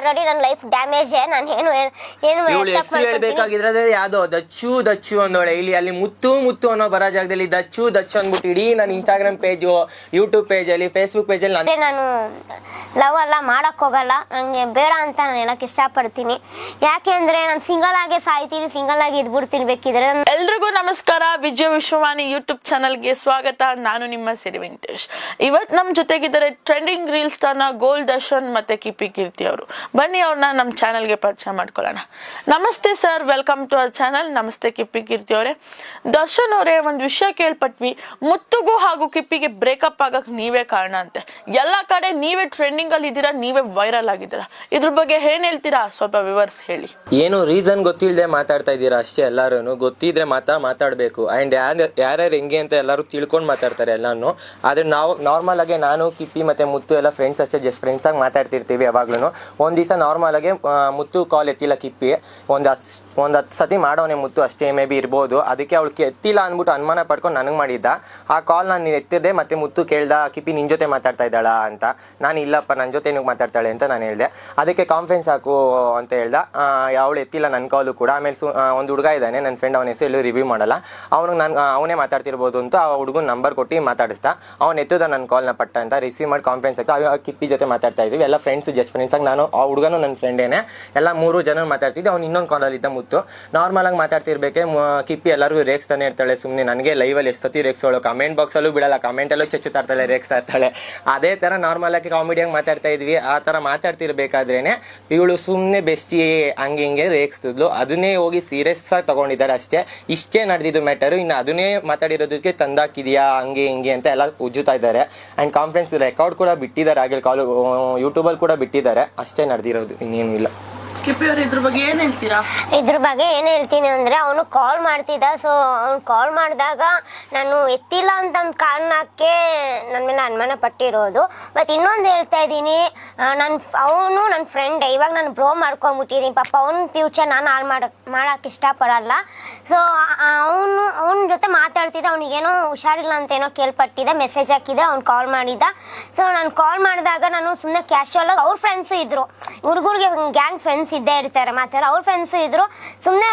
Already ನನ್ನ life damage. ನಾನು ಏನು ಹೇಳ್ಬೇಕಾಗಿದ್ರೆ ಯಾವ್ದೋ ದಚ್ಚು ಅಂದೋಳೆ ಇಲ್ಲಿ ಅಲ್ಲಿ ಮುತ್ತು ಅನ್ನೋ ಬರೋ ಜಾಗದಲ್ಲಿ ದಚ್ಚು ಅಂದ್ಬಿಟ್ಟು ಇಡೀ ನನ್ನ ಇನ್ಸ್ಟಾಗ್ರಾಮ್ ಪೇಜು, ಯೂಟ್ಯೂಬ್ ಪೇಜಲ್ಲಿ, ಫೇಸ್ಬುಕ್ ಪೇಜಲ್ಲಿ ನಾನು ಲವ್ ಎಲ್ಲ ಮಾಡಕ್ ಹೋಗಲ್ಲ. ನನಗೆ ಬೇಡ ಅಂತ ನಾನು ಹೇಳಕ್ ಇಷ್ಟಪಡ್ತೀನಿ. ಯಾಕೆ ಅಂದ್ರೆ ನಾನು ಸಿಂಗಲ್ ಆಗಿ ಸಾಯ್ತೀನಿ, ಸಿಂಗಲ್ ಆಗಿ ಇದ್ಬಿಡ್ತೀನಿ ಬೇಕಿದ್ರೆ. ಎಲ್ರಿಗೂ ನಮಸ್ಕಾರ. ವಿಜಯ ವಿಶ್ವವಾಣಿ ಯೂಟ್ಯೂಬ್ ಚಾನಲ್ಗೆ ಸ್ವಾಗತ. ನಾನು ನಿಮ್ಮ ಸಿರಿ ವೆಂಕಟೇಶ್. ಇವತ್ತು ನಮ್ಮ ಜೊತೆಗಿದ್ದಾರೆ ಟ್ರೆಂಡಿಂಗ್ ರೀಲ್ ಸ್ಟಾರ್ನ ಗೋಲ್ಡ್ ದರ್ಶನ್ ಮತ್ತೆ ಕಿಪ್ಪಿ ಕೀರ್ತಿ ಅವರು. ಬನ್ನಿ ಅವ್ರನ್ನ ನಮ್ಮ ಚಾನಲ್ಗೆ ಪರಿಚಯ ಮಾಡ್ಕೊಳ್ಳೋಣ. ನಮಸ್ತೆ sir, welcome to our channel. ನಮಸ್ತೆ ಕಿಪ್ಪಿ ಕೀರ್ತಿ ಅವರೇ. ದರ್ಶನ್ ಅವರೇ, ಒಂದು ವಿಷಯ ಕೇಳ್ಪಟ್ವಿ, ಮುತ್ತುಗೂ ಹಾಗೂ ಕಿಪ್ಪಿಗೆ ಬ್ರೇಕಪ್ ಆಗಕ್ ನೀವೇ ಕಾರಣ ಅಂತೆ. ಎಲ್ಲಾ ಕಡೆ ನೀವೇ ಟ್ರೆಂಡಿಂಗ್ ಅಲ್ಲಿ ಇದ್ದೀರಾ, ನೀವೇ ವೈರಲ್ ಆಗಿದ್ದೀರಾ. ಇದ್ರ ಬಗ್ಗೆ ಏನ್ ಹೇಳ್ತೀರಾ, ಸ್ವಲ್ಪ ವಿವರಿಸಿ ಹೇಳಿ. ಏನು ರೀಸನ್ ಗೊತ್ತಿಲ್ಲದೆ ಮಾತಾಡ್ತಾ ಇದ್ದೀರಾ ಅಷ್ಟೇ. ಎಲ್ಲಾರು ಗೊತ್ತಿದ್ರೆ ಮಾತಾಡ್ಬೇಕು. ಅಂಡ್ ಯಾರ್ಯಾರು ಹೆಂಗೆ ಅಂತ ಎಲ್ಲರೂ ತಿಳ್ಕೊಂಡು ಮಾತಾಡ್ತಾರೆ ಎಲ್ಲಾನು. ಆದ್ರೆ ನಾವು ನಾರ್ಮಲ್ ಆಗಿ ನಾನು ಕಿಪ್ಪಿ ಮತ್ತೆ ಮುತ್ತು ಎಲ್ಲ ಫ್ರೆಂಡ್ಸ್ ಅಷ್ಟೇ, ಜಸ್ಟ್ ಫ್ರೆಂಡ್ಸ್ ಆಗಿ ಮಾತಾಡ್ತಿರ್ತೀವಿ ಯಾವಾಗ್ಲೂ. ಒಂದ್ ದಿವಸ ನಾರ್ಮಲ್ ಆಗಿ ಮುತ್ತು ಕಾಲ್ ಎತ್ತಿಲ್ಲ ಕಿಪ್ಪಿ. ಒಂದ್ 10 ಸತಿ ಮಾಡೋನೆ ಮುತ್ತು ಅಷ್ಟೇ, ಮೇ ಬಿ ಇರ್ಬೋದು. ಅದಕ್ಕೆ ಅವಳು ಎತ್ತಿಲ್ಲ ಅಂದ್ಬಿಟ್ಟು ಅನುಮಾನ ಪಡ್ಕೊಂಡು ನನಗೆ ಮಾಡಿದ್ದ. ಆ ಕಾಲ್ ನಾನು ಎತ್ತಿದ್ದೆ. ಮತ್ತೆ ಮುತ್ತು ಕೇಳ್ದ, ಕಿಪ್ಪಿ ನಿನ್ ಜೊತೆ ಮಾತಾಡ್ತಾ ಇದ್ದಾಳ ಅಂತ. ನಾನು ಇಲ್ಲಪ್ಪ, ನನ್ನ ಜೊತೆ ನಿನಗೆ ಮಾತಾಡ್ತಾಳೆ ಅಂತ ನಾನು ಹೇಳ್ದೆ. ಅದಕ್ಕೆ ಕಾನ್ಫರೆನ್ಸ್ ಹಾಕು ಅಂತ ಹೇಳ್ದ. ಅವಳು ಎತ್ತಿಲ್ಲ ನನ್ನ ಕಾಲು ಕೂಡ. ಆಮೇಲೆ ಒಂದು ಹುಡುಗ ಇದ್ದಾನೆ ನನ್ನ ಫ್ರೆಂಡ್, ಅವನ ಹೆಸರು ಎಲ್ಲೂ ರಿವ್ಯೂ ಮಾಡಲ್ಲ. ಅವನೇ ಮಾತಾಡ್ತಿರ್ಬೋದು ಅಂತ ಆ ಹುಡುಗನ ನಂಬರ್ ಕೊಟ್ಟು ಮಾತಾಡಿಸ್ದ. ಅವ್ನು ಎತ್ತದ ನನ್ನ ಕಾಲ್ನ ಪಟ್ಟ ಅಂತ ರಿಸೀವ್ ಮಾಡಿ ಕಾನ್ಫರೆನ್ಸ್ ಆಗಿ ಕಿಪ್ಪಿ ಜೊತೆ ಮಾತಾಡ್ತಾ ಇದ್ವಿ. ಎಲ್ಲ ಫ್ರೆಂಡ್ಸ್, ಜಸ್ಟ್ ಫ್ರೆಂಡ್ಸ್ ಆಗಿ ನಾನು, ಆ ಹುಡುಗನು ನನ್ನ ಫ್ರೆಂಡೇನೆ, ಎಲ್ಲ 3 ಜನ ಮಾತಾಡ್ತಿದ್ದೆ. ಅವ್ನು ಇನ್ನೊಂದು ಕಾಲಲ್ಲಿ ಇದ್ದ ಮುತ್ತು. ನಾರ್ಮಲ್ ಆಗಿ ಮಾತಾಡ್ತಿರ್ಬೇಕೆ ಕಿಪ್ಪಿ ಎಲ್ಲರಿಗೂ ರೇಕ್ಸ್ತಾನೆ ಇರ್ತಾಳೆ ಸುಮ್ಮನೆ. ನನಗೆ ಲೈವಲ್ಲಿ ಎಷ್ಟು ಸತಿ ರೇಕ್ಸೋಳು, ಕಮೆಂಟ್ ಬಾಕ್ಸಲ್ಲೂ ಬಿಡಲ್ಲ, ಕಮೆಂಟಲ್ಲೂ ಚಚ್ಚುತ್ತಾ ಇರ್ತಾಳೆ, ರೇಕ್ಸ್ತಾ ಇರ್ತಾಳೆ. ಅದೇ ಥರ ನಾರ್ಮಲ್ ಆಗಿ ಕಾಮಿಡಿಯಾಗಿ ಮಾತಾಡ್ತಾ ಇದ್ವಿ. ಆ ಥರ ಮಾತಾಡ್ತಿರ್ಬೇಕಾದ್ರೇನೆ ಇವಳು ಸುಮ್ಮನೆ ಬೆಸ್ಟಿ ಹಂಗೆ ಹಿಂಗೆ ರೇಕ್ಸ್ತಿದ್ಲು. ಅದನ್ನೇ ಹೋಗಿ ಸೀರಿಯಸ್ ಆಗಿ ತಗೊಂಡಿದ್ದಾರೆ ಅಷ್ಟೇ. ಇಷ್ಟೇ ನಡೆದಿದ್ದು ಮ್ಯಾಟರು. ಇನ್ನು ಅದನ್ನೇ ಮಾತಾಡಿರೋದಕ್ಕೆ ತಂದಾಕಿದ್ಯಾ ಹಂಗೆ ಹಿಂಗೆ ಅಂತ ಎಲ್ಲ ಉಜ್ಜುತ್ತಾ ಇದ್ದಾರೆ. ಆ್ಯಂಡ್ ಕಾನ್ಫರೆನ್ಸ್ ರೆಕಾರ್ಡ್ ಕೂಡ ಬಿಟ್ಟಿದ್ದಾರೆ, ಹಾಗೆ ಕಾಲು ಯೂಟ್ಯೂಬಲ್ಲಿ ಕೂಡ ಬಿಟ್ಟಿದ್ದಾರೆ. ಅಷ್ಟೇ ನಡೆದಿರೋದು, ಇನ್ನೇನು ಇಲ್ಲ. ಕಿಪ್ಪಿ ಅವರು ಇದ್ರ ಬಗ್ಗೆ ಏನ್ ಹೇಳ್ತೀರಾ? ಇದ್ರ ಬಗ್ಗೆ ಏನ್ ಹೇಳ್ತೀನಿ ಅಂದ್ರೆ, ಅವನು ಕಾಲ್ ಮಾಡ್ತಿದ್ದ. ಸೊ ಅವ್ನು ಕಾಲ್ ಮಾಡಿದಾಗ ನಾನು ಎತ್ತಿಲ್ಲ ಅಂತ ಒಂದು ಕಾರಣಕ್ಕೆ ನನ್ನ ಮೇಲೆ ಅನುಮಾನ ಪಟ್ಟಿರೋದು. ಮತ್ತು ಇನ್ನೊಂದು ಹೇಳ್ತಾ ಇದ್ದೀನಿ, ಅವನು ನನ್ನ ಫ್ರೆಂಡ್, ಇವಾಗ ನಾನು ಬ್ರೋ ಮಾಡ್ಕೊಂಡ್ಬಿಟ್ಟಿದ್ದೀನಿ. ಪಾಪ ಅವ್ನ ಫ್ಯೂಚರ್ ನಾನು ಹಾಳು ಮಾಡೋಕೆ ಇಷ್ಟಪಡಲ್ಲ. ಸೊ ಅವನ ಜೊತೆ ಮಾತಾಡ್ತಿದ್ದೆ. ಅವ್ನಿಗೇನೋ ಹುಷಾರಿಲ್ಲ ಅಂತ ಏನೋ ಕೇಳ್ಪಟ್ಟಿದೆ, ಮೆಸೇಜ್ ಹಾಕಿದೆ, ಅವ್ನು ಕಾಲ್ ಮಾಡಿದ್ದ. ಸೊ ನಾನು ಕಾಲ್ ಮಾಡಿದಾಗ ನಾನು ಸುಮ್ಮನೆ ಕ್ಯಾಶುವಲ್ ಆಗಿ, ಅವ್ರ ಫ್ರೆಂಡ್ಸು ಇದ್ರು, ಹುಡುಗರಿಗೆ ಗ್ಯಾಂಗ್ ಫ್ರೆಂಡ್ಸ್ ಇದ್ದೇ ಇರ್ತಾರೆ ಮಾತಾಡ, ಅವ್ರ ಫ್ರೆಂಡ್ಸು ಇದ್ರು. ಸುಮ್ಮನೆ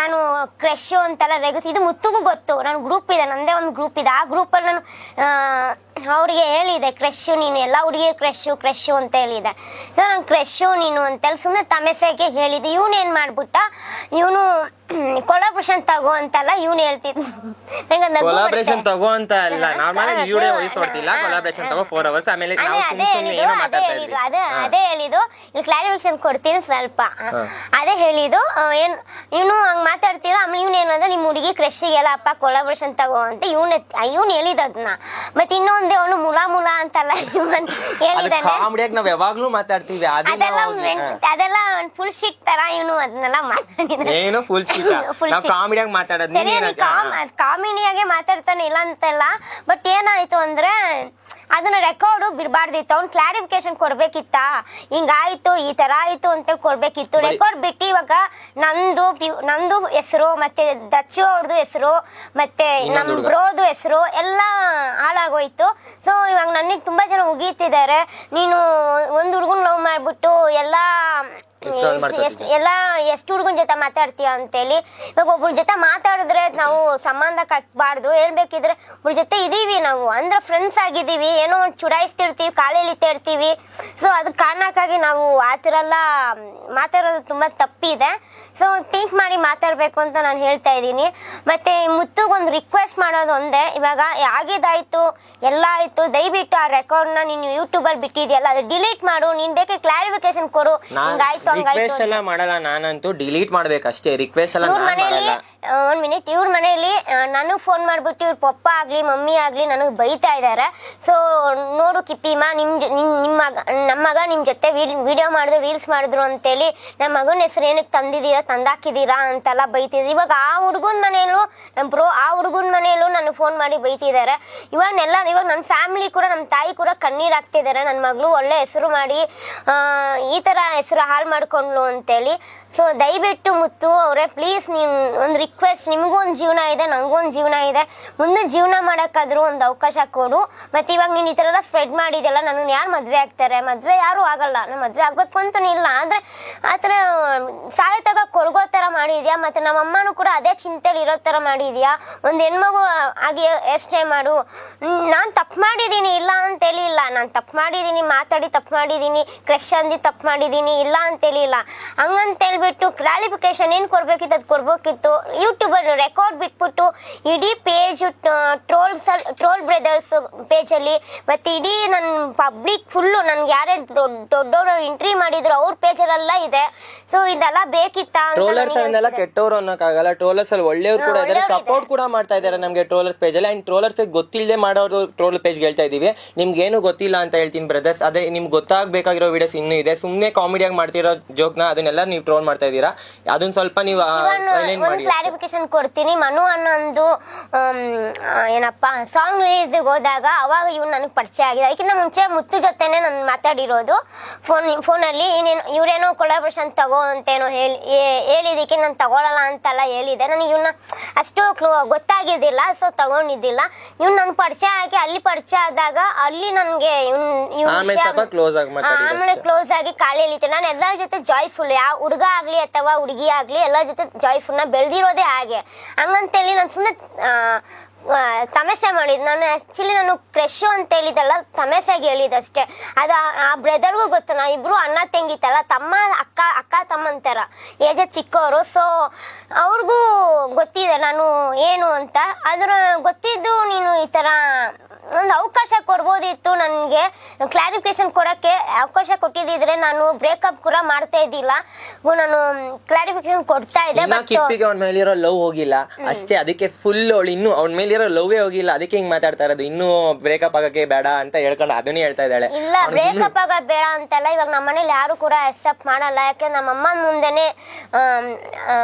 ನಾನು ಕ್ರಶ್ ಅಂತೆಲ್ಲ ರೇಗಿಸಿ, ಇದು ಮುತ್ತುಗೂ ಗೊತ್ತು, ನನ್ನ ಗ್ರೂಪ್ ಇದೆ, ನಂದೇ ಒಂದು ಗ್ರೂಪ್ ಇದೆ. ಆ ಗ್ರೂಪಲ್ಲಿ ನಾನು ಅವ್ರಿಗೆ ಹೇಳಿದೆ, ಕ್ರಶು ನೀನು, ಎಲ್ಲ ಹುಡುಗಿರು ಕ್ರಶು ಅಂತ ಹೇಳಿದೆ. ಸೊ ನಾನು ಕ್ರಶು ನೀನು ಅಂತೇಳಿ ಸುಮ್ಮನೆ ತಮೆಸೆಗೆ ಹೇಳಿದ್ದೆ. ಇವನೇನು ಮಾಡ್ಬಿಟ್ಟ, ಇವನು ಕೊಲಾಬ್ರೇಷನ್ ತಗೋ ಅಂತೆಲ್ಲ ಇವನು ಹೇಳ್ತಿದ್ದ. ಕೊಲಾಬ್ರೇಷನ್ ತಗೋ ಅಂತ ಅಲ್ಲ, ನಾರ್ಮಲ್ ವಿಡಿಯೋ ವಾಯ್ಸ್ ಮಾಡ್ತಿಲ್ಲ, ಕೊಲಾಬ್ರೇಷನ್ ತಗೋ 4 ಅವರ್ಸ್. ಆಮೇಲೆ ಅದೇ ಹೇಳಿದ್ದು. ಇಲ್ಲಿ ಕ್ಲಾರಿಫಿಕೇಶನ್ ಕೊಡ್ತೀನಿ ಸ್ವಲ್ಪ. ಅದೇ ಹೇಳಿದ್ದು, ಇವನು ಹಂಗ್ ಮಾತಾಡ್ತೀರಾ. ಆಮೇಲೆ ಇವ್ನು ಏನಂದ್ರೆ, ನಿಮ್ಮ ಹುಡುಗಿ ಕ್ರಶಿಗೆಲ್ಲ ಅಪ್ಪ ಕೊಲಾಬ್ರೇಷನ್ ತಗೋ ಅಂತ ಇವ್ನು ಹೇಳಿದ ಅದನ್ನ. ಮತ್ತೆ ಇನ್ನೊಂದೇ ಅವನು ಮುಲಾ ಅಂತೆಲ್ಲ ಹೇಳಿದಾನೆ. ನಾವ್ ಯಾವಾಗ್ಲೂ ಮಾತಾಡ್ತೀವಿ, ಅದೆಲ್ಲ ಫುಲ್ ಶಿಟ್ ತರ ಇವನು ಅದನ್ನೆಲ್ಲ ಮಾತಾಡಿದ್ರೆ. ಏನು ಫುಲ್ ಕಾಮಿಡಿಯಾಗಿ ಮಾತಾಡೋದು, ಕಾಮಿಡಿಯಾಗೆ ಮಾತಾಡ್ತಾನೆ, ಇಲ್ಲ ಅಂತಲ್ಲ. ಬಟ್ ಏನಾಯ್ತು ಅಂದ್ರೆ, ಅದನ್ನ ರೆಕಾರ್ಡು ಬಿಡಬಾರ್ದಿತ್ತು. ಅವ್ನು ಕ್ಲಾರಿಫಿಕೇಶನ್ ಕೊಡ್ಬೇಕಿತ್ತ, ಹಿಂಗಾಯ್ತು ಈ ತರ ಆಯ್ತು ಅಂತ ಕೊಡ್ಬೇಕಿತ್ತು. ರೆಕಾರ್ಡ್ ಬಿಟ್ಟು ಇವಾಗ ನಂದು ಹೆಸರು, ಮತ್ತೆ ದಚ್ಚು ಅವ್ರದ್ದು ಹೆಸರು, ಮತ್ತೆ ನಮ್ ಬ್ರೋದು ಹೆಸರು ಎಲ್ಲ ಹಾಳಾಗೋಯ್ತು. ಸೊ ಇವಾಗ ನನಗೆ ತುಂಬಾ ಜನ ಉಗೀತಿದ್ದಾರೆ, ನೀನು ಒಂದು ಹುಡುಗನ್ ಲವ್ ಮಾಡ್ಬಿಟ್ಟು ಎಷ್ಟು ಹುಡುಗನ ಜೊತೆ ಮಾತಾಡ್ತೀಯ ಅಂತೇಳಿ. ಇವಾಗ ಒಬ್ಬರ ಜೊತೆ ಮಾತಾಡಿದ್ರೆ ನಾವು ಸಂಬಂಧ ಕಟ್ಬಾರ್ದು. ಹೇಳ್ಬೇಕಿದ್ರೆ ಒಬ್ಬರ ಜೊತೆ ಇದೀವಿ ನಾವು, ಅಂದ್ರೆ ಫ್ರೆಂಡ್ಸ್ ಆಗಿದ್ದೀವಿ, ಏನೋ ಒಂದು ಚುಡಾಯಿಸ್ತಿರ್ತೀವಿ, ಕಾಲೆಳಿತಾ ಇರ್ತೀವಿ. ಸೊ ಅದಕ್ಕೆ ಕಾರಣಕ್ಕಾಗಿ ನಾವು ಆ ಥರ ಎಲ್ಲ ಮಾತಾಡೋದು ತುಂಬಾ ತಪ್ಪಿದೆ. ಸೊ ಥಿಂಕ್ ಮಾಡಿ ಮಾತಾಡಬೇಕು ಅಂತ ನಾನು ಹೇಳ್ತಾ ಇದ್ದೀನಿ. ಮತ್ತೆ ಮುತ್ತುಗೊಂದು ರಿಕ್ವೆಸ್ಟ್ ಮಾಡೋದು ಒಂದೇ, ಇವಾಗ ಆಗಿದ್ದಾಯ್ತು ಎಲ್ಲ ಆಯ್ತು, ದಯವಿಟ್ಟು ಆ ರೆಕಾರ್ಡ್ನ ನೀನು ಯೂಟ್ಯೂಬಲ್ಲಿ ಬಿಟ್ಟಿದ್ಯಲ್ಲ ಅದು ಡಿಲೀಟ್ ಮಾಡು. ನೀನ್ ಬೇಕಾದ್ರೆ ಕ್ಲಾರಿಫಿಕೇಶನ್ ಕೊಡು, ಹಿಂಗಾಯ್ತು ರಿಕ್ವೆಸ್ಟ್ ಎಲ್ಲ ಮಾಡಲ್ಲ, ನಾನಂತೂ ಡಿಲೀಟ್ ಮಾಡ್ಬೇಕಷ್ಟೇ. ರಿಕ್ವೆಸ್ಟ್ ಎಲ್ಲ ಒಂದ್ ಮಿನಿಟ್, ಇವ್ರ ಮನೆಯಲ್ಲಿ ನನಗೆ ಫೋನ್ ಮಾಡ್ಬಿಟ್ಟು ಇವ್ರ ಪಪ್ಪ ಆಗ್ಲಿ ಮಮ್ಮಿ ಆಗ್ಲಿ ನನಗೆ ಬೈತಾ ಇದ್ದಾರೆ. ಸೊ ನೋಡು ಕಿಪ್ಪಿಮ್ಮ, ನಮ್ಮ ಮಗ ನಿಮ್ ಜೊತೆ ವಿಡಿಯೋ ಮಾಡಿದ್ರು, ರೀಲ್ಸ್ ಮಾಡಿದ್ರು ಅಂತೇಳಿ ನಮ್ಮ ಮಗನ ಹೆಸರು ಏನಕ್ಕೆ ತಂದಾಕಿದೀರಾ ಅಂತೆಲ್ಲ ಬೈತಿದ್ರು. ಇವಾಗ ಆ ಹುಡುಗನ ಮನೆಯಲ್ಲೂ ಆ ಹುಡುಗನ ಮನೆಯಲ್ಲೂ ನನಗೆ ಫೋನ್ ಮಾಡಿ ಬೈತಿದ್ದಾರೆ. ಇವಾಗ ನನ್ನ ಫ್ಯಾಮಿಲಿ ಕೂಡ, ನಮ್ಮ ತಾಯಿ ಕೂಡ ಕಣ್ಣೀರ್ ಹಾಕ್ತಿದ್ದಾರೆ. ನನ್ನ ಮಗಳು ಒಳ್ಳೆ ಹೆಸರು ಮಾಡಿ ಈ ತರ ಹೆಸರು ಹೆಸರು ಹಾಳು ಮಾಡ್ಕೊಂಡ್ಲು ಅಂತೇಳಿ. ಸೊ ದಯವಿಟ್ಟು ಮುತ್ತು ಅವರೇ ಪ್ಲೀಸ್, ನೀವು ಒಂದು ರಿಕ್ವೆಸ್ಟ್, ನಿಮಗೂ ಒಂದು ಜೀವನ ಇದೆ, ನನಗೂ ಒಂದು ಜೀವನ ಇದೆ, ಮುಂದೆ ಜೀವನ ಮಾಡೋಕ್ಕಾದ್ರೂ ಒಂದು ಅವಕಾಶ ಕೊಡು. ಮತ್ತು ಇವಾಗ ನೀನು ಈ ಥರ ಎಲ್ಲ ಸ್ಪ್ರೆಡ್ ಮಾಡಿದೆಯಲ್ಲ, ನನ್ನ ಯಾರು ಮದುವೆ ಆಗ್ತಾರೆ? ಮದುವೆ ಯಾರೂ ಆಗಲ್ಲ, ನಾನು ಮದುವೆ ಆಗಬೇಕು ಅಂತಲೇ ಇಲ್ಲ. ಆದರೆ ಆ ಥರ ಸಾಯ ತಗ ಕೊಡ್ಗೋ ಥರ ಮಾಡಿದ್ಯಾ, ಮತ್ತು ನಮ್ಮ ಅಮ್ಮನೂ ಕೂಡ ಅದೇ ಚಿಂತೆಲಿ ಇರೋ ಥರ ಮಾಡಿದ್ಯಾ. ಒಂದು ಹೆಣ್ಮಗು ಆಗಿ ಎಷ್ಟೇ ಮಾಡು. ನಾನು ತಪ್ಪು ಮಾಡಿದ್ದೀನಿ, ಇಲ್ಲ ಅಂತೇಳಿ ಇಲ್ಲ, ನಾನು ತಪ್ಪು ಮಾಡಿದ್ದೀನಿ, ಮಾತಾಡಿ ತಪ್ಪು ಮಾಡಿದ್ದೀನಿ, ಕ್ರಶ್ ಅಂದು ತಪ್ಪು ಮಾಡಿದ್ದೀನಿ, ಇಲ್ಲ ಅಂತೇಳಿ ಇಲ್ಲ. ಹಂಗಂತೇಳ್ಬಿಟ್ಟು ಕ್ಲಾರಿಫಿಕೇಶನ್ ಏನು ಕೊಡಬೇಕಿತ್ತು ಅದು ಕೊಡ್ಬೇಕಿತ್ತು. ಯೂಟ್ಯೂಬಲ್ಲಿ ರೆಕಾರ್ಡ್ ಬಿಟ್ಬಿಟ್ಟು ಇಡೀ ಪೇಜ್ ಟ್ರೋಲ್ ಬ್ರದರ್ಸ್ ಪೇಜಲ್ಲಿ ಮತ್ತು ಇಡೀ ನನ್ನ ಪಬ್ಲಿಕ್ ಫುಲ್ಲು ನನಗೆ ಯಾರೇ ದೊಡ್ಡವರು ಎಂಟ್ರಿ ಮಾಡಿದ್ರು ಅವ್ರ ಪೇಜಲ್ಲೆಲ್ಲ ಇದೆ. ಸೊ ಇದೆಲ್ಲ ಬೇಕಿತ್ತಾ? ಟ್ರೋಲರ್ಸ್ ಅನ್ನೆಲ್ಲ ಕೆಟ್ಟವ್ರು ಅನ್ನೋಕ್ಕಾಗಲ್ಲ. ಟ್ರೋಲರ್ಸ್ ಅಲ್ಲಿ ಒಳ್ಳೆಯವ್ರು ಕೂಡ ಇದ್ದಾರೆ, ಸಪೋರ್ಟ್ ಕೂಡ ಮಾಡ್ತಾ ಇದ್ದಾರೆ ನಮಗೆ ಟ್ರೋಲರ್ಸ್ ಪೇಜ್ ಅಲ್ಲಿ. ಅಂಡ್ ಟ್ರೋಲರ್ಸ್ ಪೇಜ್ ಗೊತ್ತಿಲ್ಲದೆ ಮಾಡೋರು ಟ್ರೋಲ್ ಪೇಜ್ ಹೇಳ್ತಾ ಇದೀವಿ. ನಿಮ್ಗೆ ಏನು ಗೊತ್ತಿಲ್ಲ ಅಂತ ಹೇಳ್ತೀನಿ ಬ್ರದರ್ಸ್. ಅದೇ ನಿಮ್ಗೆ ಗೊತ್ತಾಗಬೇಕಾಗಿರೋ ವಿಡಿಯೋಸ್ ಇನ್ನೂ ಇದೆ. ಸುಮ್ಮನೆ ಕಾಮಿಡಿಯಾಗಿ ಮಾಡ್ತಿರೋ ಜೋಕ್ನ ಅದನ್ನೆಲ್ಲ ನೀವು ಟ್ರೋಲ್ ಮಾಡ್ತಾ ಇದ್ದೀರಾ. ಅದನ್ನ ಸ್ವಲ್ಪ ನೀವು ಸೈಲೆಂಟ್ ಮಾಡಿ. ಕ್ಲಾರಿಫಿಕೇಶನ್ ಕೊಡ್ತೀನಿ. ಮನು ಅನ್ನೊಂದು ಏನಪ್ಪ ಸಾಂಗ್ ರಿಲೀಸ್ಗೆ ಹೋದಾಗ ಅವಾಗ ಇವ್ನು ನನಗೆ ಪರಿಚಯ ಆಗಿದೆ. ಅದಕ್ಕಿಂತ ಮುಂಚೆ ಮುತ್ತು ಜೊತೆನೆ ನಾನು ಮಾತಾಡಿರೋದು ಫೋನಲ್ಲಿ. ಇವ್ರೇನೋ ಕೊಲಾಬ್ರೇಷನ್ ತಗೋ ಅಂತೇನೋ ಹೇಳಿದಕ್ಕೆ ನಾನು ತಗೊಳ್ಳಲ್ಲ ಅಂತೆಲ್ಲ ಹೇಳಿದೆ. ನನಗೆ ಇವನ್ನ ಅಷ್ಟು ಗೊತ್ತಾಗಿದ್ದಿಲ್ಲ, ಸೊ ತಗೊಂಡಿದ್ದಿಲ್ಲ. ಇವ್ನು ನನ್ಗೆ ಪರಿಚಯ ಆಗಿ ಅಲ್ಲಿ ಪರಿಚಯ ಆದಾಗ ಅಲ್ಲಿ ನನಗೆ ಆಮೇಲೆ ಕ್ಲೋಸ್ ಆಗಿ ಕಾಲಿ ಎಳಿತೀನಿ. ನಾನು ಎಲ್ಲರ ಜೊತೆ ಜಾಯ್ಫುಲ್, ಯಾವ ಹುಡುಗ ಆಗಲಿ ಅಥವಾ ಹುಡುಗಿ ಆಗಲಿ ಎಲ್ಲರ ಜೊತೆ ಜಾಯ್ಫುಲ್ನ ಬೆಳೆದಿರೋದೇ ಹಾಗೆ. ಹಂಗಂತೇಳಿ ನಾನು ಸುಮ್ಮನೆ ತಮಾಷೆ ಮಾಡಿದ್ದು. ನಾನು ಆ್ಯಕ್ಚುಲಿ ನಾನು ಕ್ರಶ್ ಅಂತ ಹೇಳಿದಲ್ಲ, ತಮಾಷೆಗೆ ಹೇಳಿದಷ್ಟೇ. ಅದು ಆ ಬ್ರದರ್ಗೂ ಗೊತ್ತು, ನಾ ಇಬ್ರು ಅಣ್ಣ ತಂಗಿತಲ್ಲ, ತಮ್ಮ ಅಕ್ಕ ತಮ್ಮಂತರ ಏಜ್ ಚಿಕ್ಕವರು. ಸೊ ಅವ್ರಿಗೂ ಗೊತ್ತಿದೆ ನಾನು ಏನು ಅಂತ. ಅದ್ರ ಗೊತ್ತಿದ್ದು ನೀನು ಈ ಥರ ಒಂದು ಅವಕಾಶ ಕೊಡ್ಬೋದಿತ್ತು ನನಗೆ. ಕ್ಲಾರಿಫಿಕೇಶನ್ ಕೊಡೋಕ್ಕೆ ಅವಕಾಶ ಕೊಟ್ಟಿದ್ದಿದ್ರೆ ನಾನು ಬ್ರೇಕಪ್ ಕೂಡ ಮಾಡ್ತಾ ಇದ್ದಿಲ್ಲ. ನಾನು ಕ್ಲಾರಿಫಿಕೇಶನ್ ಕೊಡ್ತಾ ಇದ್ದೆ. ಕಿಪ್ಪಿಗೆ ಅವ್ನ ಮೇಲಿರೋ ಲವ್ ಹೋಗಿಲ್ಲ ಅಷ್ಟೇ, ಅದಕ್ಕೆ ಫುಲ್ ಅವಳು ಇನ್ನೂ ಅವ್ನ ಮೇಲಿರೋ ಲವ್ವೇ ಹೋಗಿಲ್ಲ, ಅದಕ್ಕೆ ಹಿಂಗ್ ಮಾತಾಡ್ತಾ ಇರೋದು. ಇನ್ನೂ ಬ್ರೇಕಪ್ ಆಗಕ್ಕೆ ಬೇಡ ಅಂತ ಹೇಳ್ಕೊಂಡು ಅದನ್ನೇ ಹೇಳ್ತಾ ಇದ್ದಾಳೆ. ಇಲ್ಲ, ಬ್ರೇಕಪ್ ಆಗೋದು ಬೇಡ ಅಂತಲ್ಲ. ಇವಾಗ ನಮ್ಮ ಮನೇಲಿ ಯಾರು ಕೂಡ ಅಕ್ಸೆಪ್ಟ್ ಮಾಡಲ್ಲ. ಯಾಕೆ ನಮ್ಮ ಅಮ್ಮನ ಮುಂದೆನೆ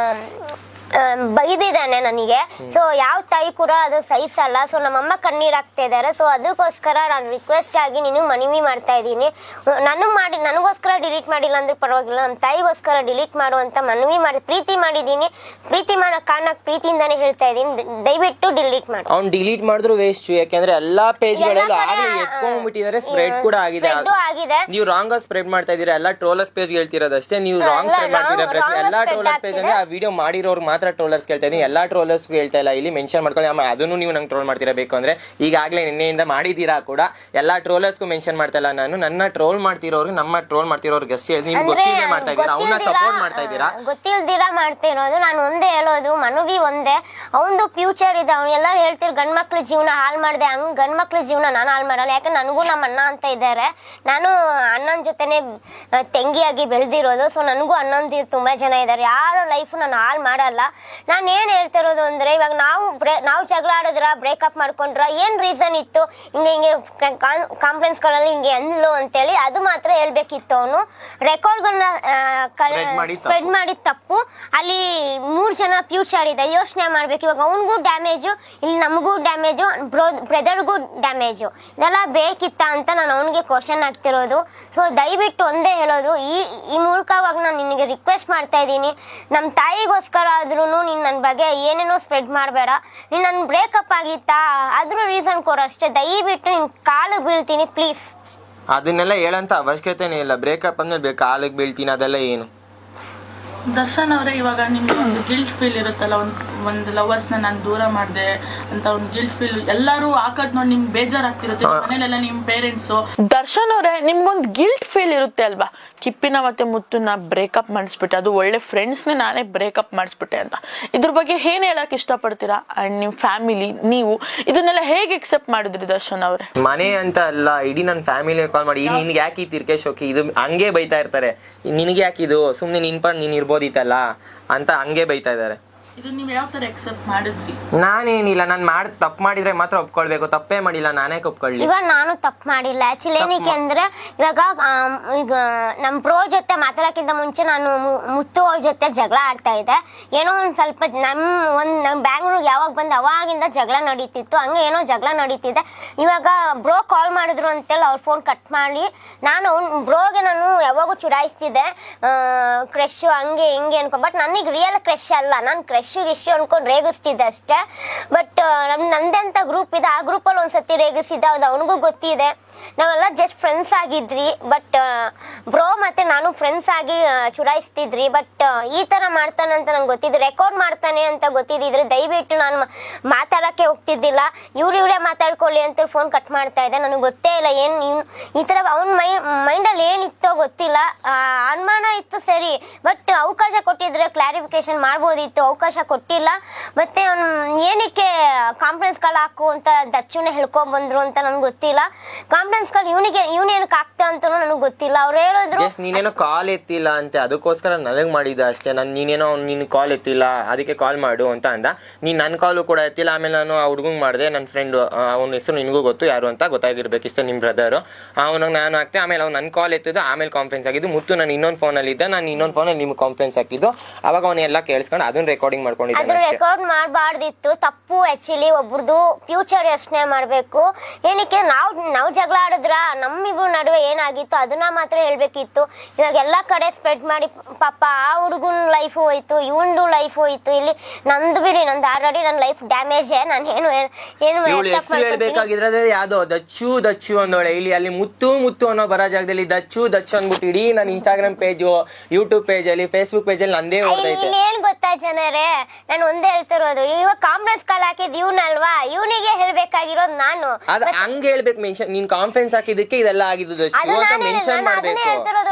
ಬೈದಿದ್ದಾನೆ ನನಗೆ. ಸೊ ಯಾವ ತಾಯಿ ಕೂಡ ಅದು ಸಹಿಸಲ್ಲ. ಸೊ ನಮ್ಮಮ್ಮ ಕಣ್ಣೀರು ಹಾಕ್ತಾ ಇದ್ದಾರೆ. ಸೊ ಅದಕ್ಕೋಸ್ಕರ ನಾನು ರಿಕ್ವೆಸ್ಟ್ ಆಗಿ ನೀನು ಮನವಿ ಮಾಡ್ತಾ ಇದ್ದೀನಿ. ನನಗೋಸ್ಕರ ಡಿಲೀಟ್ ಮಾಡಿಲ್ಲ ಅಂದ್ರೆ ಪರವಾಗಿಲ್ಲ, ನಮ್ಮ ತಾಯಿಗೋಸ್ಕರ ಡಿಲೀಟ್ ಮಾಡು ಅಂತ ಮನವಿ ಮಾಡಿ ಪ್ರೀತಿ ಮಾಡಿದ್ದೀನಿ. ಪ್ರೀತಿ ಮಾಡೋ ಕಾರಣಕ್ಕೆ ಪ್ರೀತಿಯಿಂದಾನೇ ಹೇಳ್ತಾ ಇದ್ದೀನಿ, ದಯವಿಟ್ಟು ಡಿಲೀಟ್ ಮಾಡಿ. ಅವ್ನು ಡಿಲೀಟ್ ಮಾಡಿದ್ರು ವೇಸ್ಟ್, ಯಾಕಂದ್ರೆ ಎಲ್ಲಾ ಪೇಜ್ಗಳಲ್ಲೂ ಆಗ್ಲೇ ಎತ್ಕೊಂಡ್ಬಿಟ್ಟಿದ್ದಾರೆ, ಸ್ಪ್ರೆಡ್ ಕೂಡ ಆಗಿದೆ. ನೀವು ರಾಂಗ್ ಆಗಿ ಸ್ಪ್ರೆಡ್ ಮಾಡ್ತಾ ಇದೀರಾ. ಎಲ್ಲಾ ಟ್ರೋಲರ್ಸ್ ಪೇಜ್ ಹೇಳ್ತಿರೋದಷ್ಟೇ, ನೀವು ರಾಂಗ್ ಸ್ಪ್ರೆಡ್ ಮಾಡ್ತೀರಾ. ಎಲ್ಲಾ ಟ್ರೋಲರ್ಸ್ ಪೇಜ್ ಅಂದ್ರೆ ಆ ವಿಡಿಯೋ ಮಾಡಿರೋರು ಮಾತ್ರ ಟ್ರೋಲರ್ಸ್ ಕೇಳ್ತಾ ಇದೀನಿ, ಎಲ್ಲಾ ಟ್ರೋಲರ್ಸ್ ಹೇಳ್ತಾ ಇಲ್ಲ. ಇಲ್ಲಿ ಮೆನ್ಷನ್ ಮಾಡ್ಕೊಳ್ಳಿ, ಅದನ್ನು ನೀವು ನಂಗೆ ಟ್ರೋಲ್ ಮಾಡ್ತೀರಾ ಬೇಕು ಅಂದ್ರೆ. ಈಗಾಗಲೇ ನಿನ್ನೆಯಿಂದ ಮಾಡಿದೀರಾ ಕೂಡ, ಎಲ್ಲಾ ಟ್ರೋಲರ್ಸ್ಗೂ ಮೆನ್ಷನ್ ಮಾಡ್ತಾ ಇಲ್ಲ ನಾನು. ನನ್ನ ಟ್ರೋಲ್ ಮಾಡ್ತಿರೋರು, ನಮ್ಮ ಟ್ರೋಲ್ ಮಾಡ್ತಿರೋರ್ಗೆ ಅಷ್ಟೇ ನೀವು ಗೊತ್ತಿಲ್ಲದೆ ಮಾಡ್ತಾ ಇದ್ದೀರಾ, ಅವನ್ನ ಸಪೋರ್ಟ್ ಮಾಡ್ತಾ ಇದ್ದೀರಾ. ಗೊತ್ತಿಲ್ದಿರಾ ಮಾಡ್ತಿರೋದು. ನಾನು ಒಂದೇ ಹೇಳೋದು, ಮನುವಿ ಒಂದೇ, ಅವನದು ಫ್ಯೂಚರ್ ಇದೆ. ಅವ್ನು ಎಲ್ಲರೂ ಹೇಳ್ತಿರು ಗಂಡ್ಮಕ್ಳ ಜೀವನ ಹಾಳು ಮಾಡಿದೆ, ಹಂಗೆ ಗಂಡ್ಮಕ್ಳ ಜೀವನ ನಾನು ಹಾಳು ಮಾಡಲ್ಲ. ಯಾಕಂದ್ರೆ ನನಗೂ ನಮ್ಮ ಅಣ್ಣ ಅಂತ ಇದ್ದಾರೆ, ನಾನು ಅಣ್ಣನ ಜೊತೆನೆ ತಂಗಿಯಾಗಿ ಬೆಳೆದಿರೋದು. ಸೊ ನನಗೂ ಅಣ್ಣಂದಿರು ತುಂಬಾ ಜನ ಇದ್ದಾರೆ, ಯಾರ ಲೈಫ್ ನಾನು ಹಾಳು ಮಾಡಲ್ಲ. ನಾನು ಏನು ಹೇಳ್ತಿರೋದು ಅಂದರೆ, ಇವಾಗ ನಾವು ಜಗಳ ಆಡಿದ್ರ, ಬ್ರೇಕಪ್ ಮಾಡ್ಕೊಂಡ್ರ, ಏನು ರೀಸನ್ ಇತ್ತು, ಹಿಂಗೆ ಕಾನ್ಫರೆನ್ಸ್ ಕಾಲಲ್ಲಿ ಹಿಂಗೆ ಅಂದ್ಲು ಅಂತೇಳಿ ಅದು ಮಾತ್ರ ಹೇಳ್ಬೇಕಿತ್ತು. ಅವನು ರೆಕಾರ್ಡ್ಗಳನ್ನ ಸ್ಪ್ರೆಡ್ ಮಾಡಿದ ತಪ್ಪು. ಅಲ್ಲಿ 3 ಜನ ಫ್ಯೂಚರ್ ಇದೆ, ಯೋಚನೆ ಮಾಡ್ಬೇಕು. ಇವಾಗ ಅವನಿಗೂ ಡ್ಯಾಮೇಜು, ಇಲ್ಲಿ ನಮಗೂ ಡ್ಯಾಮೇಜು, ಬ್ರದರ್ಗೂ ಡ್ಯಾಮೇಜು. ಇದೆಲ್ಲ ಬೇಕಿತ್ತ ಅಂತ ನಾನು ಅವನಿಗೆ ಕ್ವಶನ್ ಆಗ್ತಿರೋದು. ಸೊ ದಯವಿಟ್ಟು ಒಂದೇ ಹೇಳೋದು, ಈ ಮೂಲಕವಾಗಿ ನಾನು ನಿನಗೆ ರಿಕ್ವೆಸ್ಟ್ ಮಾಡ್ತಾ ಇದ್ದೀನಿ, ನಮ್ಮ ತಾಯಿಗೋಸ್ಕರ ಆದ್ರೂ ನೀನು ನನ್ನ ಬಗ್ಗೆ ಏನೇನೋ ಸ್ಪ್ರೆಡ್ ಮಾಡಬೇಡ. ನೀನು ನನ್ನ ಬ್ರೇಕಪ್ ಆಗಿತ್ತಾ ಅದ್ರ ರೀಸನ್ ಕೊಡು ಅಷ್ಟೇ. ದಯವಿಟ್ಟು ನಿನ್ನ ಕಾಲಿಗೆ ಬೀಳ್ತೀನಿ ಪ್ಲೀಸ್. ಅದನ್ನೆಲ್ಲ ಹೇಳಂತ ಅವಶ್ಯಕತೆನೇ ಇಲ್ಲ. ಬ್ರೇಕಪ್ ಅಂದ್ರೆ ಕಾಲಿಗೆ ಬೀಳ್ತೀನಿ ಅದೆಲ್ಲ ಏನು. ದರ್ಶನ್ ಅವರೇ, ಇವಾಗ ನಿಮ್ಗೆ ಒಂದು ಗಿಲ್ಟ್ ಫೀಲ್ ಇರುತ್ತಲ್ಲ, ಒಂದು ಲವರ್ಸ್ನ ನಾನು ದೂರ ಮಾಡಿದೆ ಅಂತ ಒಂದು ಗಿಲ್ಟ್ ಫೀಲ್ ಎಲ್ಲರೂ ಹಾಕೋದ್ ನೋಡಿ ನಿಮ್ಗೆ ಬೇಜಾರಾಗ್ತಿರುತ್ತೆ, ಮನೇಲೆಲ್ಲ ನಿಮ್ಮ ಪೇರೆಂಟ್ಸು. ದರ್ಶನ್ ಅವರೇ, ನಿಮ್ಗೊಂದು ಗಿಲ್ಟ್ ಫೀಲ್ ಇರುತ್ತೆ ಅಲ್ವಾ, ಕಿಪ್ಪಿನ ಮತ್ತೆ ಮುತ್ತುನ ಬ್ರೇಕಪ್ ಮಾಡಿಸ್ಬಿಟ್ಟೆ, ಅದು ಒಳ್ಳೆ ಫ್ರೆಂಡ್ಸ್ನೇ ನಾನೇ ಬ್ರೇಕಪ್ ಮಾಡಿಸ್ಬಿಟ್ಟೆ ಅಂತ. ಇದ್ರ ಬಗ್ಗೆ ಏನ್ ಹೇಳಕ್ ಇಷ್ಟಪಡ್ತೀರಾ? ಅಂಡ್ ನಿಮ್ಮ ಫ್ಯಾಮಿಲಿ, ನೀವು ಇದನ್ನೆಲ್ಲ ಹೇಗೆ ಎಕ್ಸೆಪ್ಟ್ ಮಾಡಿದ್ರಿ ದರ್ಶನ್ ಅವರೇ? ಮನೆ ಅಂತ ಅಲ್ಲ, ಇಡೀ ನನ್ನ ಫ್ಯಾಮಿಲಿ ಕಾಲ್ ಮಾಡಿ ನಿನ್ಗೆ ಯಾಕೆ ಈ ತಿರ್ಕೆ ಶೋಕಿ ಇದು ಹಂಗೆ ಬೈತಾ ಇರ್ತಾರೆ. ನಿನಗೆ ಯಾಕಿದು, ಸುಮ್ಮನೆ ನೀನ್ ಇರ್ಬೋದಿತ್ತಲ್ಲ ಅಂತ ಹಂಗೆ ಬೈತಾ ಇದ್ದಾರೆ. ಇದು ನೀವು ಯಾವ ತರ ಎಕ್ಸೆಪ್ಟ್ ಮಾಡಿದ್ರಿ? ನಾನೇನಿಲ್ಲ, ನಾನು ತಪ್ಪು ಮಾಡಿದ್ರೆ ಮಾತ್ರ ಒಪ್ಕೊಳ್ಬೇಕು, ತಪ್ಪೇ ಮಾಡಿಲ್ಲ ನಾನೇ ಒಪ್ಕೊಳ್ಳಿ. ಇವಾಗ ನಾನು ತಪ್ಪು ಮಾಡಿಲ್ಲ ಆಕ್ಚುಲಿ. ಏನಕ್ಕೆ ಅಂದ್ರೆ ಇವಾಗ ಈಗ ನಮ್ಮ ಬ್ರೋ ಜೊತೆ ಮಾತಾಡೋಕ್ಕಿಂತ ಮುಂಚೆ ನಾನು ಮುತ್ತು ಅವ್ರ ಜೊತೆ ಜಗಳ ಆಡ್ತಾ ಇದ್ದೆ. ಏನೋ ಒಂದು ಸ್ವಲ್ಪ ನಮ್ಮ ಬ್ಯಾಂಗ್ಳೂರ್ಗೆ ಯಾವಾಗ ಬಂದು ಅವಾಗಿಂದ ಜಗಳ ನಡೀತಿತ್ತು, ಹಂಗೆ ಏನೋ ಜಗಳ ನಡೀತಿದೆ. ಇವಾಗ ಬ್ರೋ ಕಾಲ್ ಮಾಡಿದ್ರು ಅಂತೇಳಿ ಅವ್ರ ಫೋನ್ ಕಟ್ ಮಾಡಿ ನಾನು ಬ್ರೋಗೆ ನಾನು ಯಾವಾಗೂ ಚುಡಾಯಿಸ್ತಿದ್ದೆ, ಕ್ರಶ್ ಹಂಗೆ ಹಿಂಗೆ ಅನ್ಕೊ. ಬಟ್ ನನಗೆ ರಿಯಲ್ ಕ್ರಶ್ ಅಲ್ಲ, ನಾನು ಕ್ರಶ್ ಇಶ್ಯೂ ಅನ್ಕೊಂಡು ರೇಗಿಸ್ತಿದ್ದೆ ಅಷ್ಟೇ. ಬಟ್ ನಂದೇ ಅಂತ ಗ್ರೂಪ್ ಇದೆ, ಆ ಗ್ರೂಪಲ್ಲಿ ಒಂದ್ಸತಿ ರೇಗಿಸಿದ್ದೆ, ಅದು ಅವನಿಗೂ ಗೊತ್ತಿದೆ. ನಾವೆಲ್ಲ ಜಸ್ಟ್ ಫ್ರೆಂಡ್ಸ್ ಆಗಿದ್ರಿ, ಬಟ್ ಬ್ರೋ ಮತ್ತೆ ನಾನು ಫ್ರೆಂಡ್ಸ್ ಆಗಿ ಚುಡಾಯಿಸ್ತಿದ್ರಿ. ಬಟ್ ಈ ಥರ ಮಾಡ್ತಾನೆ ಅಂತ ನಂಗೆ ಗೊತ್ತಿದ್ದು, ರೆಕಾರ್ಡ್ ಮಾಡ್ತಾನೆ ಅಂತ ಗೊತ್ತಿದ್ದಿದ್ರೆ ದಯವಿಟ್ಟು ನಾನು ಮಾತಾಡೋಕ್ಕೆ ಹೋಗ್ತಿದ್ದಿಲ್ಲ. ಇವರೇ ಮಾತಾಡ್ಕೊಳ್ಳಿ ಅಂತ ಫೋನ್ ಕಟ್ ಮಾಡ್ತಾ ಇದ್ದೆ. ನನಗೆ ಗೊತ್ತೇ ಇಲ್ಲ ಏನು ಈ ಥರ ಅವನ ಮೈಂಡಲ್ಲಿ ಏನಿತ್ತೋ ಗೊತ್ತಿಲ್ಲ. ಅನುಮಾನ ಇತ್ತು ಸರಿ, ಬಟ್ ಅವಕಾಶ ಕೊಟ್ಟಿದ್ರೆ ಕ್ಲಾರಿಫಿಕೇಶನ್ ಮಾಡ್ಬೋದಿತ್ತು, ಅವಕಾಶ ಕೊಟ್ಟಿಲ್ಲ. ಮತ್ತೆ ಅವನು ಏನಕ್ಕೆ ಕಾನ್ಫರೆನ್ಸ್ ಕಾಲ್ ಹಾಕು ಅಂತ ದಚ್ಚುನೆ ಹೇಳ್ಕೊಂಡ್ಬಂದ್ರು ಅಂತ ನನಗೆ ಗೊತ್ತಿಲ್ಲ. ಕಾನ್ಫರೆನ್ಸ್ ಕಾಲ್ ಇವನೇನಕ್ಕೆ ಆಗ್ತಾ ಅಂತ ನನಗೆ ಗೊತ್ತಿಲ್ಲ. ಅವ್ರು ಹೇಳಿದ್ರು ನೀನೇನೋ ಕಾಲ್ ಎತ್ತಿಲ್ಲ ಅಂತ, ಅದಕ್ಕೋಸ್ಕರ ನನಗೆ ಮಾಡಿದ ಅಷ್ಟೇ. ನೀನೇನೋ ನೀನು ಕಾಲ್ ಎತ್ತಿಲ್ಲ ಅದಕ್ಕೆ ಕಾಲ್ ಮಾಡು ಅಂತ ಅಂದ. ನೀನು ನನ್ನ ಕಾಲು ಕೂಡ ಎತ್ತಿಲ್ಲ. ಆಮೇಲೆ ನಾನು ಆ ಹುಡುಗಂಗೆ ಮಾಡಿದೆ, ನನ್ನ ಫ್ರೆಂಡು, ಅವನ ಹೆಸರು ನಿನಗೂ ಗೊತ್ತು ಯಾರು ಅಂತ ಗೊತ್ತಾಗಿರ್ಬೇಕು ಇಷ್ಟ, ನಿಮ್ಮ ಬ್ರದರು. ಅವನಿಗೆ ನಾನು ಹಾಕ್ತೆ, ಆಮೇಲೆ ಅವ್ನು ನನ್ನ ಕಾಲ್ ಎತ್ತಿದ್ದು, ಆಮೇಲೆ ಕಾನ್ಫರೆನ್ಸ್ ಆಗಿದ್ದು. ಮುತ್ತು ನಾನು ಇನ್ನೊಂದು ಫೋನಲ್ಲಿ ಇದ್ದೆ, ನಾನು ಇನ್ನೊಂದು ಫೋನಲ್ಲಿ ನಿಮ್ಗೆ ಕಾನ್ಫರೆನ್ಸ್ ಹಾಕಿದ್ದು. ಅವಾಗ ಅವನ್ನೆಲ್ಲ ಕೇಳಿಸ್ಕೊಂಡು ಅದನ್ನ ರೆಕಾರ್ಡಿಂಗ್ ಮಾಡ್ಕೊಂಡಿದ್ದೆ. ಅದು ರೆಕಾರ್ಡ್ ಮಾಡಬಾರ್ದಿತ್ತು, ತಪ್ಪು ಆಕ್ಚುಲಿ. ಒಬ್ರದ್ದು ಫ್ಯೂಚರ್ ಯೋಚನೆ ಮಾಡಬೇಕು. ಏನಕ್ಕೆ ನಾವು ಜಗಳ ಆಡಿದ್ರ ನಮ್ಮಿಬ್ರು ನಡುವೆ ಏನಾಗಿತ್ತು ಅದನ್ನ ಮಾತ್ರ ಹೇಳ್ಬೇಕಿತ್ತು. ಇವಾಗ ಎಲ್ಲ ಕಡೆ ಸ್ಪ್ರೆಡ್ ಮಾಡಿ ಪಾಪ ಆ ಹುಡುಗನ ಲೈಫು ಹೋಯ್ತು, ಇವನ್ದು ಲೈಫ್ ಹೋಯ್ತು. ಇಲ್ಲಿ ನಂದು ಬಿಡಿ, ನಂದು ಆಲ್ರೆಡಿ ನನ್ನ ಲೈಫ್ ಡ್ಯಾಮೇಜ್. ನಾನು ಏನು ಹೇಳ್ಬೇಕಾಗಿದ್ರೆ ಯಾವ್ದೋ ದಚ್ಚು ಅಂದೋಳೆ, ಇಲ್ಲಿ ಅಲ್ಲಿ ಮುತ್ತು ಅನ್ನೋ ಬರೋ ಜಾಗದಲ್ಲಿ ದಚ್ಚು ಅಂದ್ಬಿಟ್ಟು ಇಡೀ ನನ್ನ ಇನ್ಸ್ಟಾಗ್ರಾಮ್ ಪೇಜು, ಯೂಟ್ಯೂಬ್ ಪೇಜ್ ಅಲ್ಲಿ, ಫೇಸ್ಬುಕ್ ಪೇಜ್ ಅಲ್ಲಿ ನಂದೇ ಓದೈತೆ. ಏನ್ ಗೊತ್ತಾ ಜನರೇ, ನಾನು ಒಂದೇ ಹೇಳ್ತಿರೋದು, ಇವಾಗ ಕಾನ್ಫರೆನ್ಸ್ ಕಾಲ್ ಹಾಕಿದ್ ಇವನಲ್ವಾ, ಇವನಿಗೆ ಹೇಳ್ಬೇಕಾಗಿರೋದು ನಾನು. ಹಂಗೆ ಹೇಳ್ಬೇಕು, ಮೆನ್ಷನ್ ನೀನ್ ಕಾನ್ಫರೆನ್ಸ್ ಹಾಕಿದಕ್ಕೆ ಇದೆಲ್ಲ ಆಗಿದ್ದು ಮೆನ್ಷನ್ ಮಾಡ್ಬೇಕು.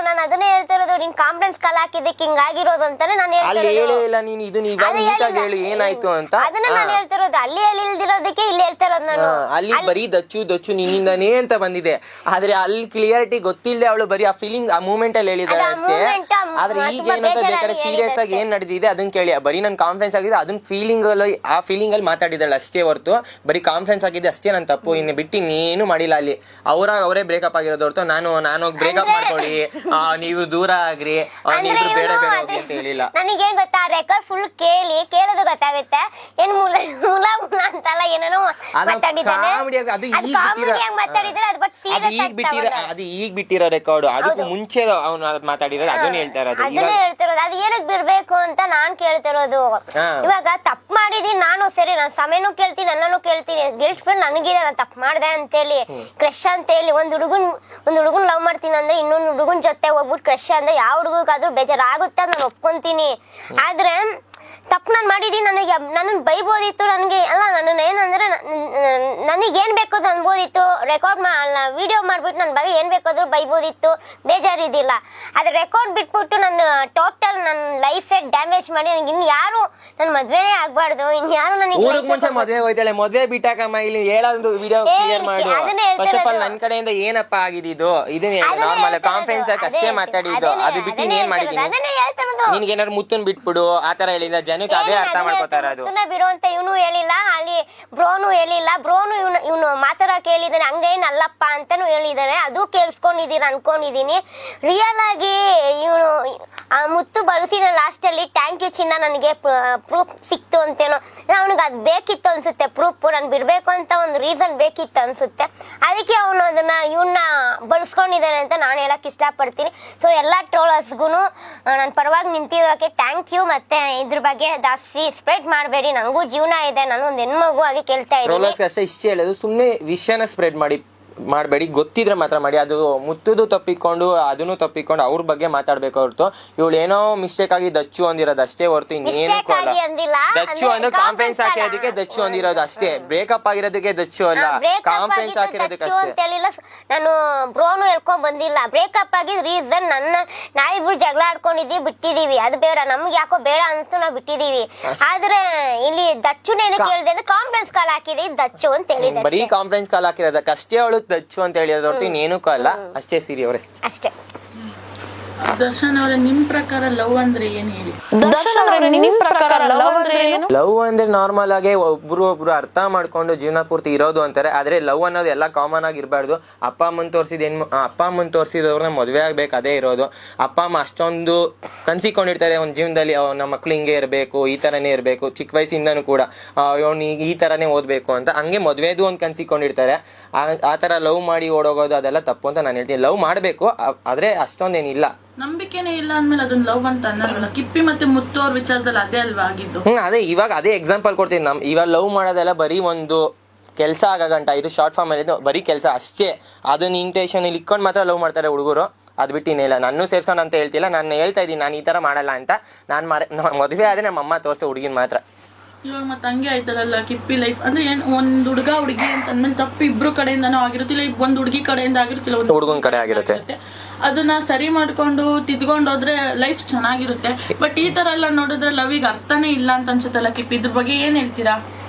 ನಾನು ಅದನ್ನೇ ಹೇಳ್ತಿರೋದು, ನೀನ್ ಕಾನ್ಫರೆನ್ಸ್ ಕಾಲ್ ಹಾಕಿದ್ದಕ್ಕೆ ಹಿಂಗಾಗಿರೋದು ಅಂತಾನೆ ನಾನು ಹೇಳಿಲ್ಲ. ನೀನು ಇದನ್ನ ಈಗ ನೀಟಾಗಿ ಹೇಳಿ ಏನಾಯ್ತು ಅಂತ. ಅದನ್ನ ನಾನು ಹೇಳ್ತಿರೋದು, ಅಲ್ಲಿ ಹೇಳಿಲ್ದಿರೋದಕ್ಕೆ ಇಲ್ಲಿ ಹೇಳ್ತಿರೋದು ನಾನು. ಅಲ್ಲಿ ಬರೀ ದಚ್ಚು ನಿನ್ನಿಂದಾನೇ ಅಂತ ಬಂದಿದೆ, ಆದ್ರೆ ಅಲ್ಲಿ ಕ್ಲಿಯರಿಟಿ ಗೊತ್ತಿಲ್ಲದೆ ಅವಳು ಬರೀ ಆ ಫೀಲಿಂಗ್ ಆ ಮೂಮೆಂಟ್ ಅಲ್ಲಿ ಹೇಳಿದಾಳೆ ಅಷ್ಟೇ. ಆದ್ರೆ ಈಗ ಏನಂತ ಬೇಕಾದ್ರೆ ಸೀರಿಯಸ್ ಆಗಿ ಏನ್ ನಡೆದಿದೆ ಅದನ್ನ ಕೇಳಿ. ಬರೀ ನನ್ ಕಾನ್ಫರೆನ್ಸ್ ಆಗಿದೆ ಅದನ್ನ ಆ ಫೀಲಿಂಗ್ ಅಲ್ಲಿ ಮಾತಾಡಿದಾಳೆ ಅಷ್ಟೇ ಹೊರತು ಬರೀ ಕಾನ್ಫರೆನ್ಸ್ ಆಗಿದೆ ಅಷ್ಟೇ ನನ್ನ ತಪ್ಪು. ಇನ್ನು ಬಿಟ್ಟು ಇನ್ನೇನು ಮಾಡಿಲ್ಲ. ಅಲ್ಲಿ ಅವರೇ ಬ್ರೇಕಪ್ ಆಗಿರೋದು ಹೊರತು ನಾನು ಬ್ರೇಕಪ್ ಮಾಡ್ಕೊಳ್ಳಿ, ನೀವು ದೂರ ಆಗ್ರಿ, ನೀವು ಬೇಡ ಅಂತ ಹೇಳಿಲ್ಲ. ನನಗೇನ್ ಗೊತ್ತಾ, ರೆಕಾರ್ಡ್ ಫುಲ್ ಕೇಳೋದು ಗೊತ್ತಾಗುತ್ತೆ. ಏನ್ ಮೂಲ ಅಂತಲ್ಲ ಏನೇನೋ ಮಾತಾಡಿದ್ದಾನೆ, ಅದು ಈಗ ಬಿಟ್ಟಿರೋ ರೆಕಾರ್ಡ್. ಅದಕ್ಕೂ ಮುಂಚೆ ಅವ್ನು ಮಾತಾಡಿರೋದು ಅದನ್ನ ಹೇಳ್ತಿರೋದು. ಅದು ಏನಕ್ ಬಿಡ್ಬೇಕು ಅಂತ ನಾನ್ ಕೇಳ್ತಿರೋದು. ಇವಾಗ ತಪ್ಪು ಮಾಡಿದೀನಿ ನಾನು, ಸರಿ ನಾನು ಸಮಯನೂ ಕೇಳ್ತೀನಿ, ನನ್ನನ್ನು ಕೇಳ್ತೀನಿ. ಗಿಲ್ಟ್ ಫೀಲ್ ನನಗಿದೆ, ನಾನು ತಪ್ಪು ಮಾಡ್ದೆ ಅಂತೇಳಿ, ಕ್ರಶ್ ಅಂತ ಹೇಳಿ. ಒಂದ್ ಹುಡುಗನ್ ಲವ್ ಮಾಡ್ತೀನಿ ಅಂದ್ರೆ ಇನ್ನೊಂದು ಹುಡುಗನ್ ಜೊತೆ ಹೋಗ್ಬಿಟ್ಟು ಕ್ರಶ್ ಅಂದ್ರೆ ಯಾವ ಹುಡುಗಾದ್ರೂ ಬೇಜಾರಾಗುತ್ತೆ ನಾನು ಒಪ್ಕೊಂತೀನಿ. ಆದ್ರೆ ತಪ್ಪು ನಾನು ಮಾಡಿದ್ದೀನಿ, ನನ್ನ ಬೈಬೋದಿತ್ತು. ನನಗೆ ಅಲ್ಲ, ನನ್ನ ಏನಂದ್ರೆ ನನಗೇನು ಬೇಕು ಅದು ಅನ್ಬೋದಿತ್ತು. ವಿಡಿಯೋ ಮಾಡ್ಬಿಟ್ಟು ನನ್ನ ಬಗ್ಗೆ ಏನು ಬೇಕಾದ್ರೂ ಬೈಬೋದಿತ್ತು, ಬೇಜಾರಿದ್ದಿಲ್ಲ. ಅದು ರೆಕಾರ್ಡ್ ಬಿಟ್ಬಿಟ್ಟು ನನ್ನ ಟೋಟಲ್ ನನ್ನ ಲೈಫೇ ಡ್ಯಾಮೇಜ್ ಮಾಡಿ ನನಗೆ ಇನ್ಯಾರು ನನ್ನ ಮದ್ವೆನೇ ಆಗ್ಬಾರ್ದು. ಇನ್ಯಾರು ನನಗೆ ಮುಂಚೆ ಮದ್ವೆ ಹೋಯ್ತಾಳೆ, ಮದ್ವೆ ಬಿಟ್ಟಾಕಮ್ಮ ಇಲ್ಲಿ ಹೇಳೋದು ವಿಡಿಯೋ ಕ್ಲಿಯರ್ ಮಾಡು. ಫಸ್ಟ್ ಆಫ್ ಆಲ್ ನನ್ನ ಕಡೆಯಿಂದ ಏನಪ್ಪ ಆಗಿದ್ದು ಇದನ್ನೇ ನಾರ್ಮಲ್ ಕಾನ್ಫರೆನ್ಸ್ ಅಷ್ಟೇ ಮಾತಾಡಿದ್ದು. ಅದು ಬಿಟ್ಟು ಏನ್ ಮಾಡಿದ್ದೀನಿ, ನಿನ್ಗೆ ಏನಾದ್ರು ಮುತ್ತನ್ ಬಿಟ್ಬಿಡು ಆತರ ಹೇಳಿದ ಜನಕ್ಕೆ ಅದೇ ಅರ್ಥ ಮಾಡ್ಕೋತಾರ. ಅದು ಬಿಡು ಅಂತ ಇವನು ಹೇಳಿಲ್ಲ, ಅಲ್ಲಿ ಬ್ರೋನು ಹೇಳಿಲ್ಲ. ಬ್ರೋನು ಇವನು ಮಾತಾಡಕ್ ಹೇಳಿದಾನೆ, ಹಂಗೇನಲ್ಲಪ್ಪ ಅಂತಾನು ಹೇಳಿದಾನೆ. ಅದು ಕೇಳಿಸ್ಕೊಂಡಿದ್ದೀನಿ ಅನ್ಕೊಂಡಿದೀನಿ. ರಿಯಲ್ ಆಗಿ ಇವನು ಮುತ್ತು ಬಳಸಿದ ಲಾಸ್ಟ್ ಅಲ್ಲಿ ಥ್ಯಾಂಕ್ ಯು ಚಿನ್ನ, ನನಗೆ ಪ್ರೂಫ್ ಸಿಕ್ತು ಅಂತೇನೋ. ಅವನಿಗೆ ಅದು ಬೇಕಿತ್ತು ಅನ್ಸುತ್ತೆ, ಪ್ರೂಫ್ ನಾನು ಬಿಡ್ಬೇಕು ಅಂತ ಒಂದು ರೀಸನ್ ಬೇಕಿತ್ತು ಅನ್ಸುತ್ತೆ. ಅದಕ್ಕೆ ಅವನು ಅದನ್ನ ಇವನ್ನ ಬಳಸ್ಕೊಂಡಿದ್ದಾನೆ ಅಂತ ನಾನು ಹೇಳಕ್ ಇಷ್ಟಪಡ್ತೀನಿ. ಸೊ ಎಲ್ಲ ಟ್ರೋಲರ್ಸ್ಗೂ ನನ್ನ ಪರವಾಗಿ ನಿಂತಿರೋಕೆ ಥ್ಯಾಂಕ್ ಯು. ಮತ್ತೆ ಇದ್ರ ಬಗ್ಗೆ ಜಾಸ್ತಿ ಸ್ಪ್ರೆಡ್ ಮಾಡಬೇಡಿ, ನನಗೂ ಜೀವನ ಇದೆ, ನಾನು ಒಂದು ಹೆಣ್ಮಗು ಆಗಿ ಕೇಳ್ತಾ ಇದ್ದೀನಿ. ಅಷ್ಟೇ ಇಷ್ಟ ಹೇಳೋದು, ಸುಮ್ಮನೆ ವಿಷಯನ ಸ್ಪ್ರೆಡ್ ಮಾಡಬೇಡಿ, ಗೊತ್ತಿದ್ರೆ ಮಾತ್ರ ಮಾಡಿ. ಅದು ಮುತ್ತುದು ತಪ್ಪಿಕೊಂಡು ಅದನ್ನು ತಪ್ಪಿಕೊಂಡು ಅವ್ರ ಬಗ್ಗೆ ಮಾತಾಡ್ಬೇಕು ಹೊರತು ಇವಳು ಏನೋ ಮಿಸ್ಟೇಕ್ ಆಗಿ ದಚ್ಚು ಅಂದಿರೋದು ಅಷ್ಟೇ ಹೊರತು ಇನ್ನೇನು ದಚ್ಚು ಅಂದ್ರೆ ಕಾನ್ಫರೆನ್ಸ್ ಹಾಕಿರೋದಕ್ಕೆ ದಚ್ಚು ಅಂದಿರೋದು ಅಷ್ಟೇ. ಬ್ರೇಕಪ್ ಆಗಿರೋದಕ್ಕೆ ದಚ್ಚು ಅಲ್ಲ, ಕಾನ್ಫರೆನ್ಸ್ ಹಾಕಿರೋದಕ್ಕೆ ಅಷ್ಟೇ. ನಾನು ಬ್ರೋನು ಹೇಳ್ಕೊಂಡ್ ಬಂದಿಲ್ಲ. ಬ್ರೇಕಪ್ ಆಗಿದ್ ರೀಸನ್ ನಾವಿಬ್ರು ಜಗಳ ಆಡ್ಕೊಂಡಿದೀವಿ, ಬಿಟ್ಟಿದೀವಿ. ಅದು ಬೇಡ, ನಮ್ಗೆ ಯಾಕೋ ಬೇಡ ಅನ್ಸ್ತು, ನಾವು ಬಿಟ್ಟಿದೀವಿ. ಆದ್ರೆ ಇಲ್ಲಿ ದಚ್ಚುನೇನು ಕೇಳಿದೆ ಅಂದ್ರೆ ಕಾನ್ಫರೆನ್ಸ್ ಕಾಲ್ ಹಾಕಿದೆ ದಚ್ಚು ಅಂತ ಹೇಳಿದೆ. ಬರೀ ಕಾನ್ಫರೆನ್ಸ್ ಕಾಲ್ ಹಾಕಿರೋದಕ್ಕೆ ಅಷ್ಟೇ ಅವಳು ದಚ್ಚು ಅಂತ ಹೇಳಿದ್ರು ಹೊರತು ಇನ್ನೇನು ಅಲ್ಲ ಅಷ್ಟೇ. ಸಿರಿ ಅವರೇ ಅಷ್ಟೇ. ದರ್ಶನ್ ಅವರೇ, ನಿಮ್ ಪ್ರಕಾರ ಲವ್ ಅಂದ್ರೆ ಏನ್ ಹೇಳಿ? ದರ್ಶನ್ ಅವರೇ, ನಿಮ್ ಪ್ರಕಾರ ಲವ್ ಅಂದ್ರೆ ಏನು? ಲವ್ ಅಂದ್ರೆ ನಾರ್ಮಲ್ ಆಗಿ ಒಬ್ರು ಅರ್ಥ ಮಾಡ್ಕೊಂಡು ಜೀವನ ಪೂರ್ತಿ ಇರೋದು ಅಂತಾರೆ. ಆದ್ರೆ ಲವ್ ಅನ್ನೋದು ಎಲ್ಲ ಕಾಮನ್ ಆಗಿ ಇರಬಾರ್ದು. ಅಪ್ಪ ಅಮ್ಮನ್ ತೋರಿಸಿದವ್ರನ್ನ ಮದುವೆ ಆಗ್ಬೇಕು, ಅದೇ ಇರೋದು. ಅಪ್ಪ ಅಮ್ಮ ಅಷ್ಟೊಂದು ಕನ್ಸಿಕೊಂಡಿರ್ತಾರೆ ಅವ್ನ ಜೀವನದಲ್ಲಿ, ನಮ್ಮ ಮಕ್ಳು ಹಿಂಗೆ ಇರಬೇಕು, ಈ ತರನೇ ಇರಬೇಕು, ಚಿಕ್ಕ ವಯಸ್ಸಿಂದನೂ ಕೂಡ ಅವ್ನು ಈ ತರನೇ ಓದ್ಬೇಕು ಅಂತ, ಹಂಗೆ ಮದುವೆದು ಒಂದು ಕನ್ಸಿಕೊಂಡಿರ್ತಾರೆ. ಆ ತರ ಲವ್ ಮಾಡಿ ಓಡೋಗೋದು ಅದೆಲ್ಲ ತಪ್ಪು ಅಂತ ನಾನು ಹೇಳ್ತೀನಿ. ಲವ್ ಮಾಡಬೇಕು, ಆದ್ರೆ ಅಷ್ಟೊಂದೇನಿಲ್ಲ. ನಂಬಿಕೆನೇ ಇಲ್ಲ ಅಂದ್ಮೇಲೆ ಅದನ್ನ ಲವ್ ಅಂತ ಅನ್ನೋದಲ್ಲ. ಕಿಪ್ಪಿ ಮತ್ತೆ ಮುತ್ತು ಅವ್ರ ವಿಚಾರದಲ್ಲಿ ಅದೇ ಅಲ್ವಾ ಆಗಿದ್ದು? ಅದೇ ಇವಾಗ ಅದೇ ಎಕ್ಸಾಂಪಲ್ ಕೊಡ್ತೀನಿ. ಇವಾಗ ಲವ್ ಮಾಡೋದೆಲ್ಲ ಬರೀ ಒಂದು ಕೆಲಸ ಆಗಂಟ, ಇದು ಶಾರ್ಟ್ ಫಾರ್ಮ್ ಅಲ್ಲಿ ಬರೀ ಕೆಲಸ ಅಷ್ಟೇ. ಅದನ್ನ ಇಂಟೆನ್ಷನ್ ಇಲ್ಲಿ ಇಟ್ಕೊಂಡು ಮಾತ್ರ ಲವ್ ಮಾಡ್ತಾರೆ ಹುಡುಗರು. ಅದು ಬಿಟ್ಟಿನೇಲ್ಲ. ನಾನು ಸೇರ್ಸ್ಕೊಂಡು ಅಂತ ಹೇಳ್ತಿಲ್ಲ, ನಾನು ಹೇಳ್ತಾ ಇದ್ದೀನಿ ನಾನು ಈ ತರ ಮಾಡಲ್ಲ ಅಂತ. ನಾನು ಮದುವೆ ಆದ್ರೆ ನಮ್ಮ ಅಮ್ಮ ತೋರಿಸೋ ಹುಡುಗಿನ ಮಾತ್ರ. ಇವಾಗ ಮತ್ತೆ ಹಂಗೆ ಆಯ್ತದಲ್ಲ ಕಿಪ್ಪಿ ಲೈಫ್ ಅಂದ್ರೆ ಏನ್, ಒಂದ್ ಹುಡುಗ ಹುಡುಗಿ ಅಂತ ಅಂದ್ಮೇಲೆ ತಪ್ಪು ಇಬ್ರು ಕಡೆಯಿಂದನೂ ಆಗಿರುತ್ತಿಲ್ಲ, ಒಂದ್ ಹುಡುಗಿ ಕಡೆಯಿಂದ ಆಗಿರುತ್ತಿಲ್ಲ, ಒಂದು ಹುಡುಗನ ಕಡೆ ಆಗಿರುತ್ತೆ. ಅದನ್ನ ಸರಿ ಮಾಡ್ಕೊಂಡು ತಿದ್ಕೊಂಡು ಹೋದ್ರೆ ಲೈಫ್ ಚೆನ್ನಾಗಿರುತ್ತೆ. ಬಟ್ ಈ ತರ ಎಲ್ಲ ನೋಡಿದ್ರೆ ಲವ್ಗೆ ಅರ್ಥನೇ ಇಲ್ಲ ಅಂತ ಅನ್ಸುತ್ತಲ್ಲ ಕಿಪ್ಪಿ, ಇದ್ರ ಬಗ್ಗೆ ಏನ್ ಹೇಳ್ತೀರಾ?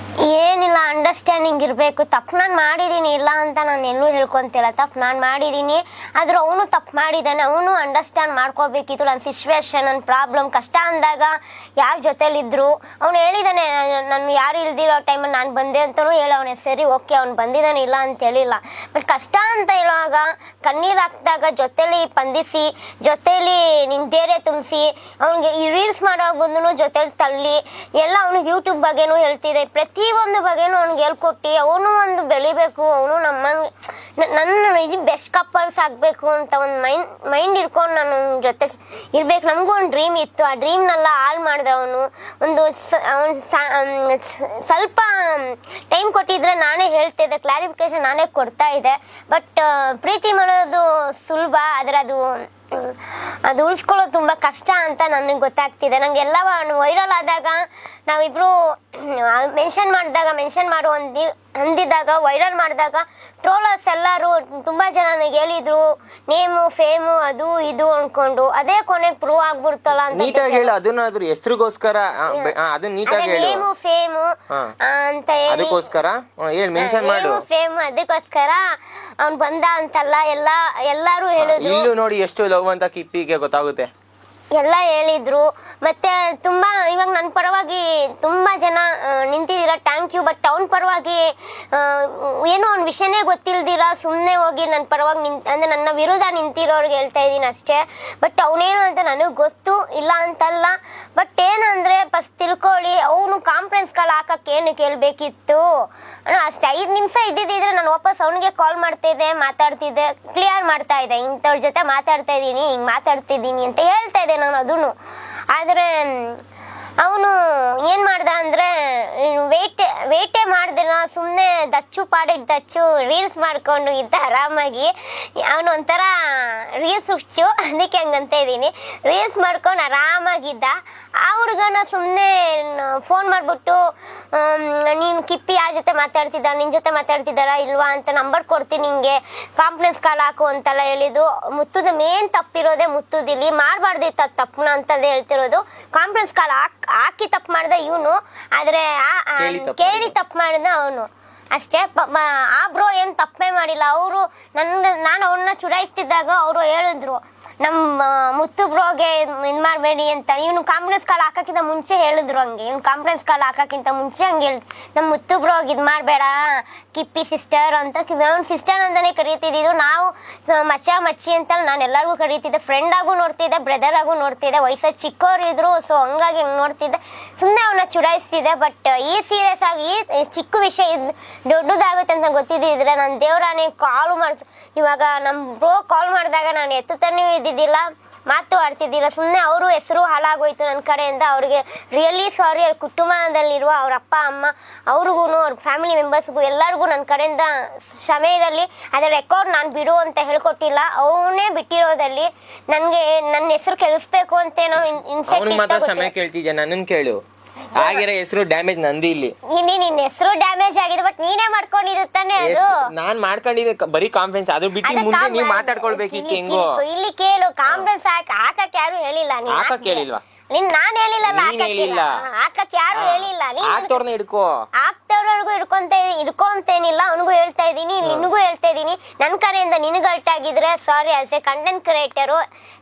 ಏನಿಲ್ಲ, ಅಂಡರ್ಸ್ಟ್ಯಾಂಡಿಂಗ್ ಇರಬೇಕು. ತಪ್ಪು ನಾನು ಮಾಡಿದ್ದೀನಿ, ಇಲ್ಲ ಅಂತ ನಾನು ಎಲ್ಲೂ ಹೇಳ್ಕೊತಿಲ್ಲ. ತಪ್ಪು ನಾನು ಮಾಡಿದ್ದೀನಿ, ಆದ್ರೆ ಅವನು ತಪ್ಪು ಮಾಡಿದ್ದಾನೆ. ಅವನು ಅಂಡರ್ಸ್ಟ್ಯಾಂಡ್ ಮಾಡ್ಕೋಬೇಕಿತ್ತು. ನನ್ನ ಸಿಚುವೇಶನ್, ನನ್ನ ಪ್ರಾಬ್ಲಮ್, ಕಷ್ಟ ಅಂದಾಗ ಯಾರ ಜೊತೆಲಿದ್ರು ಅವ್ನು ಹೇಳಿದ್ದಾನೆ. ನಾನು ಯಾರು ಇಲ್ದಿರೋ ಟೈಮಲ್ಲಿ ನಾನು ಬಂದೆ ಅಂತಲೂ ಹೇಳವನೆ. ಸರಿ, ಓಕೆ, ಅವ್ನು ಬಂದಿದ್ದಾನೆ, ಇಲ್ಲ ಅಂತ ಹೇಳಿಲ್ಲ. ಬಟ್ ಕಷ್ಟ ಅಂತ ಹೇಳುವಾಗ ಕಣ್ಣೀರು ಹಾಕಿದಾಗ ಜೊತೆಲಿ ಸ್ಪಂದಿಸಿ, ಜೊತೆಲಿ ನಿಂತೇರೆ ತುಂಬಿಸಿ, ಅವ್ನಿಗೆ ಈ ರೀಲ್ಸ್ ಮಾಡೋ ಬಂದು ಜೊತೆಲಿ ತಳ್ಳಿ ಎಲ್ಲ ಅವ್ನಿಗೆ ಯೂಟ್ಯೂಬ್ ಬಗ್ಗೆನೂ ಹೇಳ್ತಿದ್ದೆ. ಪ್ರತಿಯೊಂದು ಬಗ್ಗೆನೂ ಅವ್ನಿಗೆ ಹೇಳ್ಕೊಟ್ಟು ಅವನು ಒಂದು ಬೆಳಿಬೇಕು. ಅವನು ನನ್ನ ಇದು ಬೆಸ್ಟ್ ಕಪಲ್ಸ್ ಆಗಬೇಕು ಅಂತ ಒಂದು ಮೈಂಡ್ ಇಟ್ಕೊಂಡು ನಾನು ಜೊತೆ ಇರ್ಬೇಕು. ನಮಗೂ ಒಂದು ಡ್ರೀಮ್ ಇತ್ತು. ಆ ಡ್ರೀಮ್ನೆಲ್ಲ ಹಾಳು ಮಾಡಿದೆ ಅವನು. ಸ್ವಲ್ಪ ಟೈಮ್ ಕೊಟ್ಟಿದ್ರೆ ನಾನೇ ಹೇಳ್ತಿದ್ದೆ, ಕ್ಲಾರಿಫಿಕೇಶನ್ ನಾನೇ ಕೊಡ್ತಾ ಇದ್ದೆ. ಬಟ್ ಪ್ರೀತಿ ಮಾಡೋದು ಸುಲಭ, ಆದರೆ ಅದು ಉಳಿಸ್ಕೊಳ್ಳೋದು ತುಂಬ ಕಷ್ಟ ಅಂತ ನನಗೆ ಗೊತ್ತಾಗ್ತಿದೆ. ನನಗೆಲ್ಲ ವೈರಲ್ ಆದಾಗ ನಾವಿಬ್ರು ಮೆನ್ಷನ್ ಮಾಡು ಅಂದಿದ್ದಾಗ ವೈರಲ್ ಮಾಡಿದಾಗ ಟ್ರೋಲರ್ಸ್ ಎಲ್ಲರೂ ತುಂಬ ಜನ ನನಗೆ ಹೇಳಿದ್ರು, ನೇಮು ಫೇಮು ಅದು ಇದು ಅನ್ಕೊಂಡು. ಅದೇ ಕೊನೆಗೆ ಪ್ರೂವ್ ಆಗ್ಬಿಡ್ತಲ್ಲ ಅಂತ. ನೀಟಾಗಿ ಹೇಳು, ಅದನ್ನಾದ್ರೂ ಹೆಸರಿಗೋಸ್ಕರ ಅದು ನೀಟಾಗಿ ಹೇಳು. ನೇಮು ಫೇಮು ಅಂತ ಹೇಳಿ ಅದಕ್ಕೋಸ್ಕರ ಹೇಳಿ, ಮೆನ್ಷನ್ ಮಾಡು. ಫೇಮು ಅದಕ್ಕೋಸ್ಕರ ಅವ್ನು ಬಂದ ಅಂತಲ್ಲ, ಎಲ್ಲರೂ ಹೇಳಿದ್ರು. ಇಲ್ಲೂ ನೋಡಿ ಎಷ್ಟು ಲವ್ ಅಂತ ಕಿಪ್ಪಿಗೆ ಗೊತ್ತಾಗುತ್ತೆ. ಎಲ್ಲ ಹೇಳಿದ್ರು. ಮತ್ತೆ ತುಂಬಾ ಇವಾಗ ನನ್ನ ಪರವಾಗಿ ತುಂಬಾ ಜನ ನಿಂತಿದ್ದೀರ, ಥ್ಯಾಂಕ್ ಯು. ಬಟ್ ಅವನ ಪರವಾಗಿ ಏನೋ ಅವ್ನ ವಿಷಯನೇ ಗೊತ್ತಿಲ್ದಿರ ಸುಮ್ಮನೆ ಹೋಗಿ ನನ್ನ ಪರವಾಗಿ ಅಂದ್ರೆ ನನ್ನ ವಿರುದ್ಧ ನಿಂತಿರೋರ್ಗೆ ಹೇಳ್ತಾ ಇದ್ದೀನಿ ಅಷ್ಟೇ. ಬಟ್ ಅವನೇನು ಅಂತ ನನಗೆ ಗೊತ್ತು, ಇಲ್ಲ ಅಂತಲ್ಲ. ಬಟ್ ಏನಂದ್ರೆ ಫಸ್ಟ್ ತಿಳ್ಕೊಳ್ಳಿ, ಅವನು ಕಾನ್ಫರೆನ್ಸ್ ಕಾಲ್ ಹಾಕಕ್ಕೆ ಏನು ಕೇಳಬೇಕಿತ್ತು? ಅಷ್ಟು 5 ನಿಮಿಷ ಇದ್ದಿದ್ರೆ ನಾನು ವಾಪಸ್ ಅವನಿಗೆ ಕಾಲ್ ಮಾಡ್ತಿದ್ದೆ, ಮಾತಾಡ್ತಿದ್ದೆ, ಕ್ಲಿಯರ್ ಮಾಡ್ತಾ ಇದ್ದೆ. ಇಂಥವ್ರ ಜೊತೆ ಮಾತಾಡ್ತಾ ಇದ್ದೀನಿ, ಹಿಂಗೆ ಮಾತಾಡ್ತಿದ್ದೀನಿ ಅಂತ ಹೇಳ್ತಾ ಇದ್ದೆ ನಾನು ಅದನ್ನು. ಆದರೆ ಅವನು ಏನು ಮಾಡ್ದ ಅಂದರೆ ವೇಟೇ ಮಾಡ್ದಿರ ಸುಮ್ಮನೆ ದಚ್ಚು ರೀಲ್ಸ್ ಮಾಡ್ಕೊಂಡು ಇದ್ದ ಆರಾಮಾಗಿ. ಅವನು ಒಂಥರ ರೀಲ್ಸ್ ಹುಚ್ಚು, ಅದಕ್ಕೆ ಹಂಗಂತ ಇದ್ದೀನಿ. ರೀಲ್ಸ್ ಮಾಡ್ಕೊಂಡು ಆರಾಮಾಗಿದ್ದ. ಆ ಹುಡುಗನ ಸುಮ್ಮನೆ ಫೋನ್ ಮಾಡಿಬಿಟ್ಟು, ನೀನು ಕಿಪ್ಪಿ ಯಾರ ಜೊತೆ ಮಾತಾಡ್ತಿದ್ದ, ನಿನ್ನ ಜೊತೆ ಮಾತಾಡ್ತಿದ್ದಾರಾ ಇಲ್ವಾ ಅಂತ ನಂಬರ್ ಕೊಡ್ತೀನಿ, ನಿಂಗೆ ಕಾನ್ಫರೆನ್ಸ್ ಕಾಲ್ ಹಾಕು ಅಂತೆಲ್ಲ ಹೇಳಿದ್ದು. ಮುತ್ತುದ ಮೇನ್ ತಪ್ಪಿರೋದೆ ಮುತ್ತುದಿಲ್ಲಿ, ಮಾಡಬಾರ್ದಿತ್ತು ಅದು ತಪ್ಪನ ಅಂತದೇ ಹೇಳ್ತಿರೋದು. ಕಾನ್ಫರೆನ್ಸ್ ಕಾಲ್ ಹಾಕಿ ತಪ್ಪು ಮಾಡ್ದ ಇವನು, ಆದರೆ ಕೇಳಿ ತಪ್ಪು ಮಾಡಿದ ಅವನು ಅಷ್ಟೇ. ಆ ಬ್ರೋ ಏನು ತಪ್ಪೇ ಮಾಡಿಲ್ಲ. ಅವರು ನಾನು ಅವ್ರನ್ನ ಚುಡಾಯಿಸ್ತಿದ್ದಾಗ ಅವರು ಹೇಳಿದ್ರು, ನಮ್ಮ ಮುತ್ತು ಬ್ರೋಗೆ ಇದು ಮಾಡಬೇಡಿ ಅಂತ. ಇವನು ಕಾನ್ಫರೆನ್ಸ್ ಕಾಲ್ ಹಾಕೋಕ್ಕಿಂತ ಮುಂಚೆ ಹೇಳಿದ್ರು ಹಂಗೆ. ಇವನು ಕಾನ್ಫರೆನ್ಸ್ ಕಾಲ್ ಹಾಕೋಕ್ಕಿಂತ ಮುಂಚೆ ಹಂಗೆ ಹೇಳಿದ್ರು, ನಮ್ಮ ಮುತ್ತು ಬ್ರೋಗೆ ಇದು ಮಾಡಬೇಡ, ಕಿಪ್ಪಿ ಸಿಸ್ಟರ್ ಅಂತ. ಅವ್ನು ಸಿಸ್ಟರ್ ಅಂತಲೇ ಕರೀತಿದ್ದು. ನಾವು ಮಚ್ಚಿ ಅಂತ ನಾನು ಎಲ್ಲರಿಗೂ ಕರೀತಿದ್ದೆ. ಫ್ರೆಂಡ್ ಆಗು ನೋಡ್ತಿದ್ದೆ, ಬ್ರದರ್ ಆಗು ನೋಡ್ತಿದ್ದೆ. ವಯಸ್ಸಲ್ಲಿ ಚಿಕ್ಕವ್ರು ಇದ್ರು, ಸೊ ಹಂಗಾಗಿ ಹೆಂಗೆ ನೋಡ್ತಿದ್ದೆ. ಸುಮ್ಮನೆ ಅವನ್ನ ಚುಡಾಯಿಸ್ತಿದ್ದೆ. ಬಟ್ ಈ ಸೀರಿಯಸ್ ಆಗಿ ಈ ಚಿಕ್ಕ ವಿಷಯ ದೊಡ್ಡದಾಗುತ್ತೆ ಅಂತ ಗೊತ್ತಿದ್ದಿದ್ರೆ ನಾನು ದೇವರಾಣಿ ಕಾಲು ಇವಾಗ ನಮ್ಮ ಬ್ರೋ ಕಾಲ್ ಮಾಡಿದಾಗ ನಾನು ಎತ್ತುತ್ತಾನೆ ಇದ್ದಿದ್ದಿಲ್ಲ, ಮಾತು ಆಡ್ತಿದ್ದಿಲ್ಲ. ಸುಮ್ಮನೆ ಅವರು ಹೆಸರು ಹಾಳಾಗೋಯ್ತು ನನ್ನ ಕಡೆಯಿಂದ. ಅವ್ರಿಗೆ ರಿಯಲಿ ಸಾರಿ. ಅವ್ರ ಕುಟುಂಬದಲ್ಲಿರುವ ಅವ್ರ ಅಪ್ಪ ಅಮ್ಮ ಅವ್ರಿಗೂ, ಅವ್ರ ಫ್ಯಾಮಿಲಿ ಮೆಂಬರ್ಸ್ಗೂ ಎಲ್ಲರಿಗೂ ನನ್ನ ಕಡೆಯಿಂದ ಕ್ಷಮೆ ಇರಲಿ. ಅದರ ರೆಕಾರ್ಡ್ ನಾನು ಬಿಡು ಅಂತ ಹೇಳ್ಕೊಟ್ಟಿಲ್ಲ, ಅವನೇ ಬಿಟ್ಟಿರೋದಲ್ಲಿ. ನನಗೆ ನನ್ನ ಹೆಸರು ಕೆಡಿಸ್ಬೇಕು ಅಂತೇನೋ ನನ್ನನ್ನು ಕೇಳು. ಆಗಿರೋ ಹೆಸರು ಡ್ಯಾಮೇಜ್ ನಂದು ಇಲ್ಲಿ. ನಿನ್ನ ಹೆಸರು ಡ್ಯಾಮೇಜ್ ಆಗಿದೆ, ಬಟ್ ನೀನೇ ಮಾಡ್ಕೊಂಡಿದ್ದು ತಾನೆ ಅದು. ನಾನ್ ಮಾಡ್ಕೊಂಡಿದ್ದೆ ಬರೀ ಕಾನ್ಫರೆನ್ಸ್. ಅದು ಬಿಟ್ಟು ಮುಂದೆ ನೀವು ಮಾತಾಡ್ಕೊಳ್ಬೇಕಿತ್ತು. ಹೆಂಗೋ ಇಲ್ಲಿ ಕೇಳು, ಕಾನ್ಫರೆನ್ಸ್ ಹಾಕಕ್ ಯಾರು ಹೇಳಿಲ್ಲ. ಹಾಕಕ್ ಹೇಳಿಲ್ವಾ? ನಾನ್ ಹೇಳಿಲ್ಲಲ್ಲ ನೀನ್ ಹೇಳಿಲ್ಲ. ಹಾಕಕ್ ಯಾರು ಹೇಳಿಲ್ಲ. ಆಗ್ತವ್ರನ್ನ ಹಿಡ್ಕೋ. ಆಗ್ತವ್ರವರೆಗೂ ಹಿಡ್ಕೊಂತೇನಿಲ್ಲ. ಅವನಿಗೂ ಹೇಳ್ತಾ ಇದೀನಿ, ನಿನಗೂ ಹೇಳ್ತಾ ಇದೀನಿ. ನನ್ ಕಡೆಯಿಂದ ನಿನಗೆ ಹರ್ಟ್ ಆಗಿದ್ರೆ sorry. As a content creator,